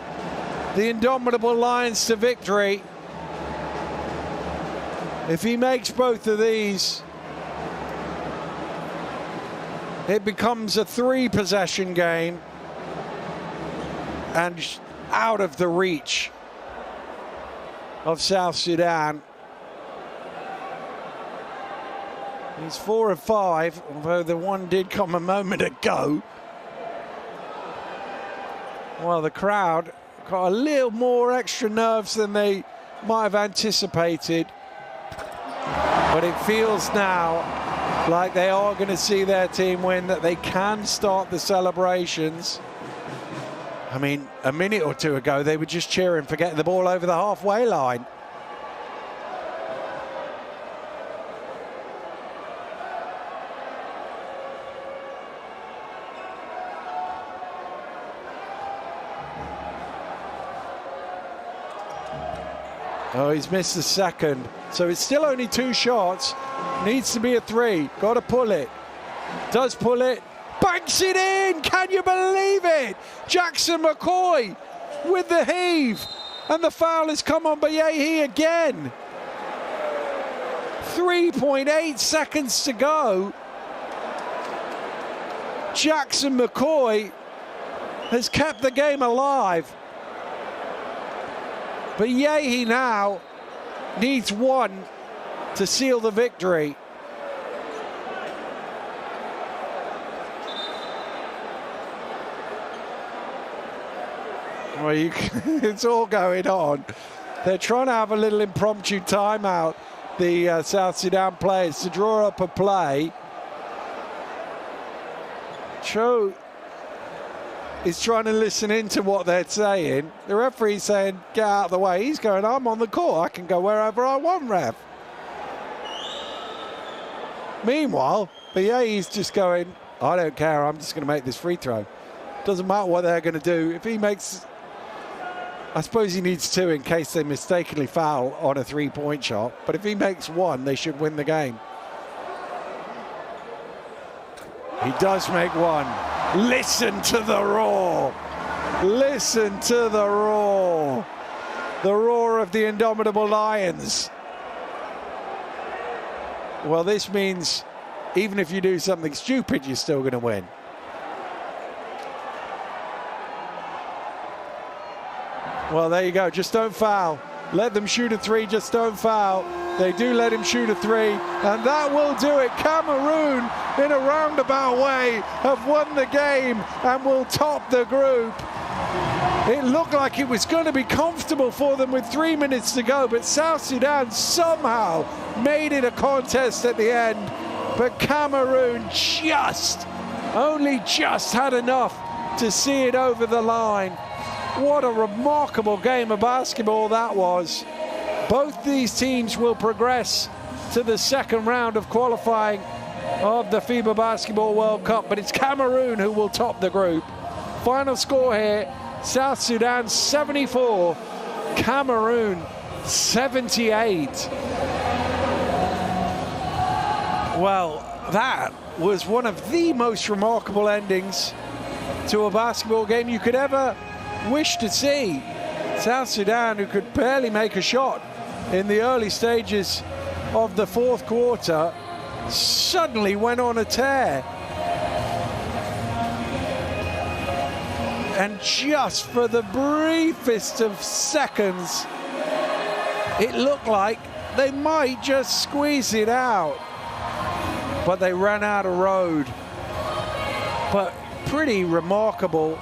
the Indomitable Lions to victory. If he makes both of these, it becomes a 3-possession game and out of the reach of South Sudan. He's 4 of 5, although the one did come a moment ago. Well, the crowd got a little more extra nerves than they might have anticipated. But it feels now like they are going to see their team win, that they can start the celebrations. I mean, a minute or two ago, they were just cheering for getting the ball over the halfway line. Oh, he's missed the second. So it's still only 2 shots. Needs to be a 3. Got to pull it. Does pull it. Banks it in. Can you believe it? Jackson McCoy with the heave. And the foul has come on Bayehi again. 3.8 seconds to go. Jackson McCoy has kept the game alive. But Bayehi now needs 1 to seal the victory. Well, it's all going on. They're trying to have a little impromptu timeout, the South Sudan players, to draw up a play. Cho is trying to listen into what they're saying. The referee's saying, get out of the way. He's going, I'm on the court. I can go wherever I want, ref. Meanwhile, Bayehi's just going, I don't care. I'm just going to make this free throw. Doesn't matter what they're going to do. If he makes, I suppose he needs 2 in case they mistakenly foul on a 3-point shot. But if he makes 1, they should win the game. He does make 1. Listen to the roar. Listen to the roar. The roar of the Indomitable Lions. Well, this means even if you do something stupid, you're still going to win. Well, there you go. Just don't foul. Let them shoot a 3, just don't foul. They do let him shoot a 3, and that will do it. Cameroon, in a roundabout way, have won the game and will top the group. It looked like it was going to be comfortable for them with 3 minutes to go, but South Sudan somehow made it a contest at the end. But Cameroon only just had enough to see it over the line. What a remarkable game of basketball that was. Both these teams will progress to the second round of qualifying of the FIBA Basketball World Cup, but it's Cameroon who will top the group. Final score here, South Sudan 74, Cameroon 78. Well, that was one of the most remarkable endings to a basketball game you could ever wish to see. South Sudan, who could barely make a shot in the early stages of the 4th quarter, suddenly went on a tear. And just for the briefest of seconds, it looked like they might just squeeze it out. But they ran out of road. But pretty remarkable.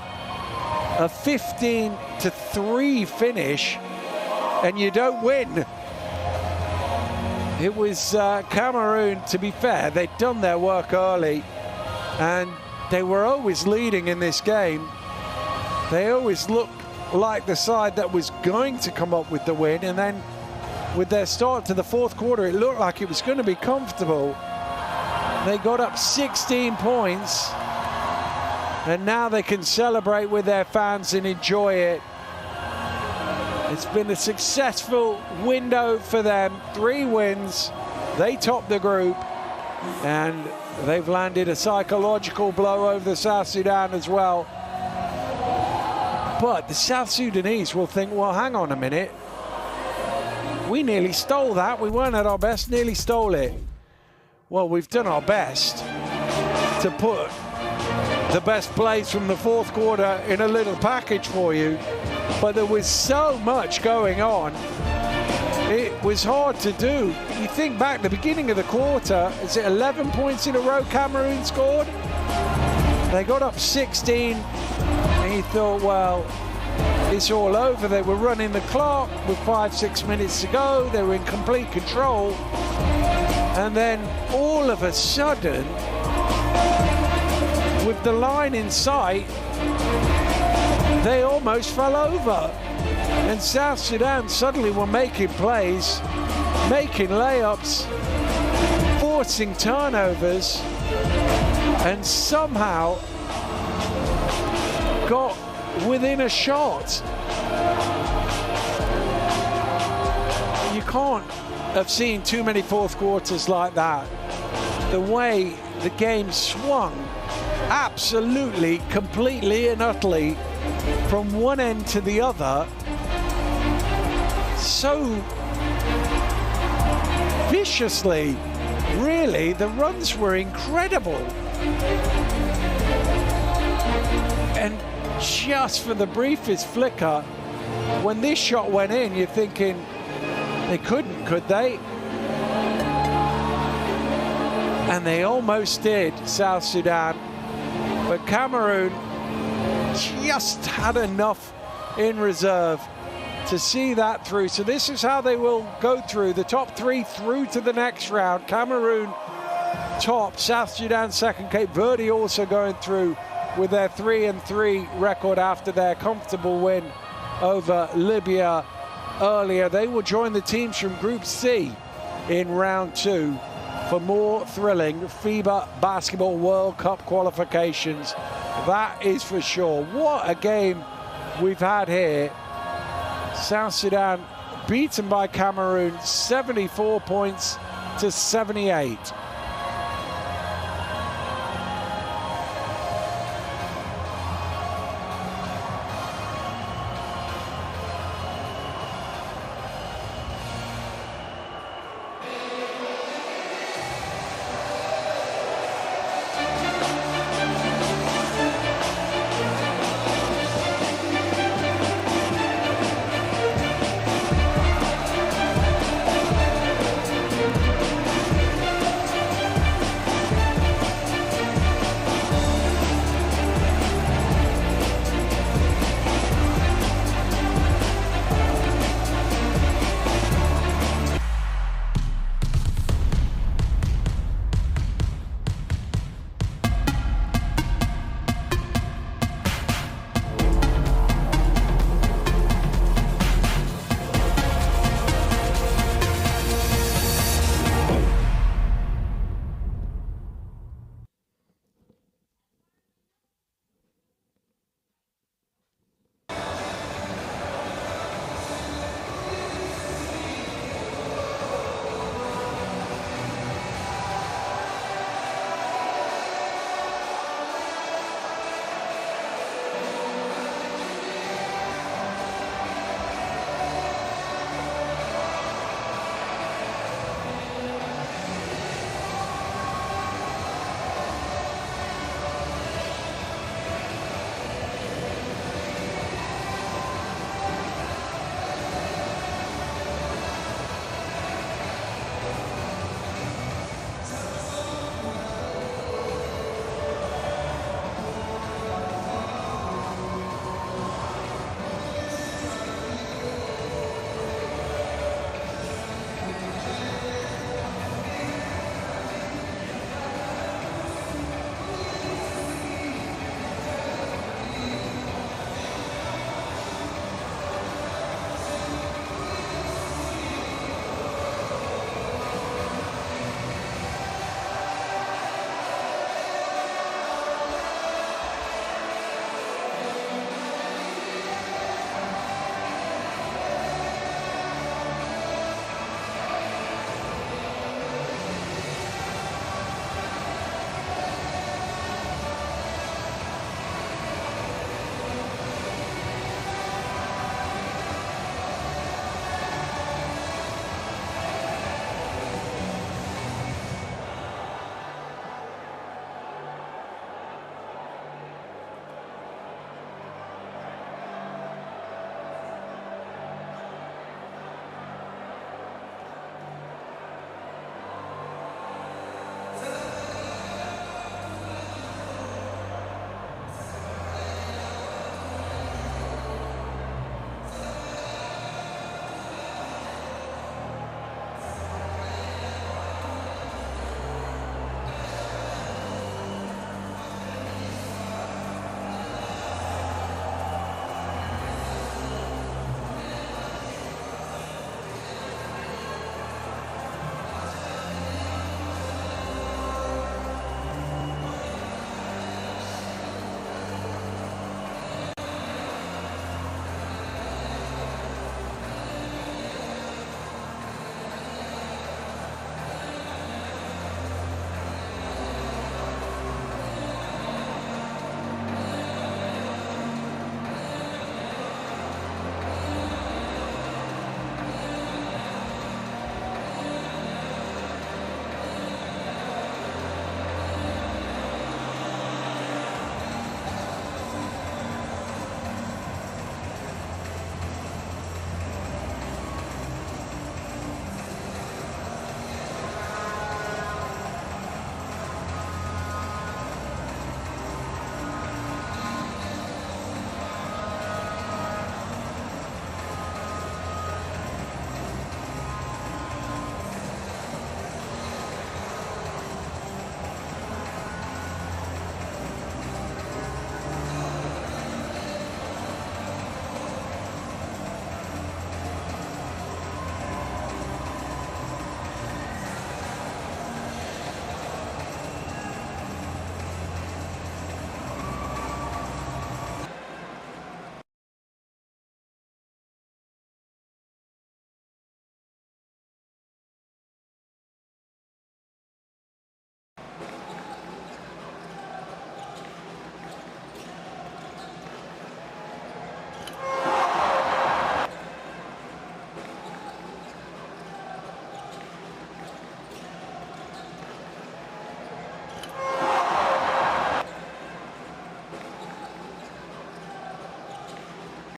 A 15-3 finish, and you don't win. It was Cameroon, to be fair, they'd done their work early, and they were always leading in this game. They always looked like the side that was going to come up with the win, and then with their start to the fourth quarter, it looked like it was going to be comfortable. They got up 16 points, and now they can celebrate with their fans and enjoy it. It's been a successful window for them. 3 wins. They top the group, and they've landed a psychological blow over the South Sudan as well. But the South Sudanese will think, well, hang on a minute. We nearly stole that. We weren't at our best, nearly stole it. Well, we've done our best to put the best plays from the fourth quarter in a little package for you. But there was so much going on, it was hard to do. You think back, the beginning of the quarter, is it 11 points in a row Cameroon scored? They got up 16, and you thought, well, it's all over. They were running the clock with 5-6 minutes to go. They were in complete control. And then all of a sudden, with the line in sight, they almost fell over. And South Sudan suddenly were making plays, making layups, forcing turnovers, and somehow got within a shot. You can't have seen too many fourth quarters like that. The way the game swung absolutely, completely and utterly from one end to the other, so viciously. Really, the runs were incredible. And just for the briefest flicker, when this shot went in, you're thinking, they couldn't, could they? And they almost did, South Sudan. But Cameroon just had enough in reserve to see that through. So this is how they will go through. The top 3 through to the next round. Cameroon top, South Sudan second, Cape Verde also going through with their 3-3 record after their comfortable win over Libya earlier. They will join the teams from Group C in round 2 for more thrilling FIBA Basketball World Cup qualifications. That is for sure. What a game we've had here. South Sudan beaten by Cameroon 74 points to 78.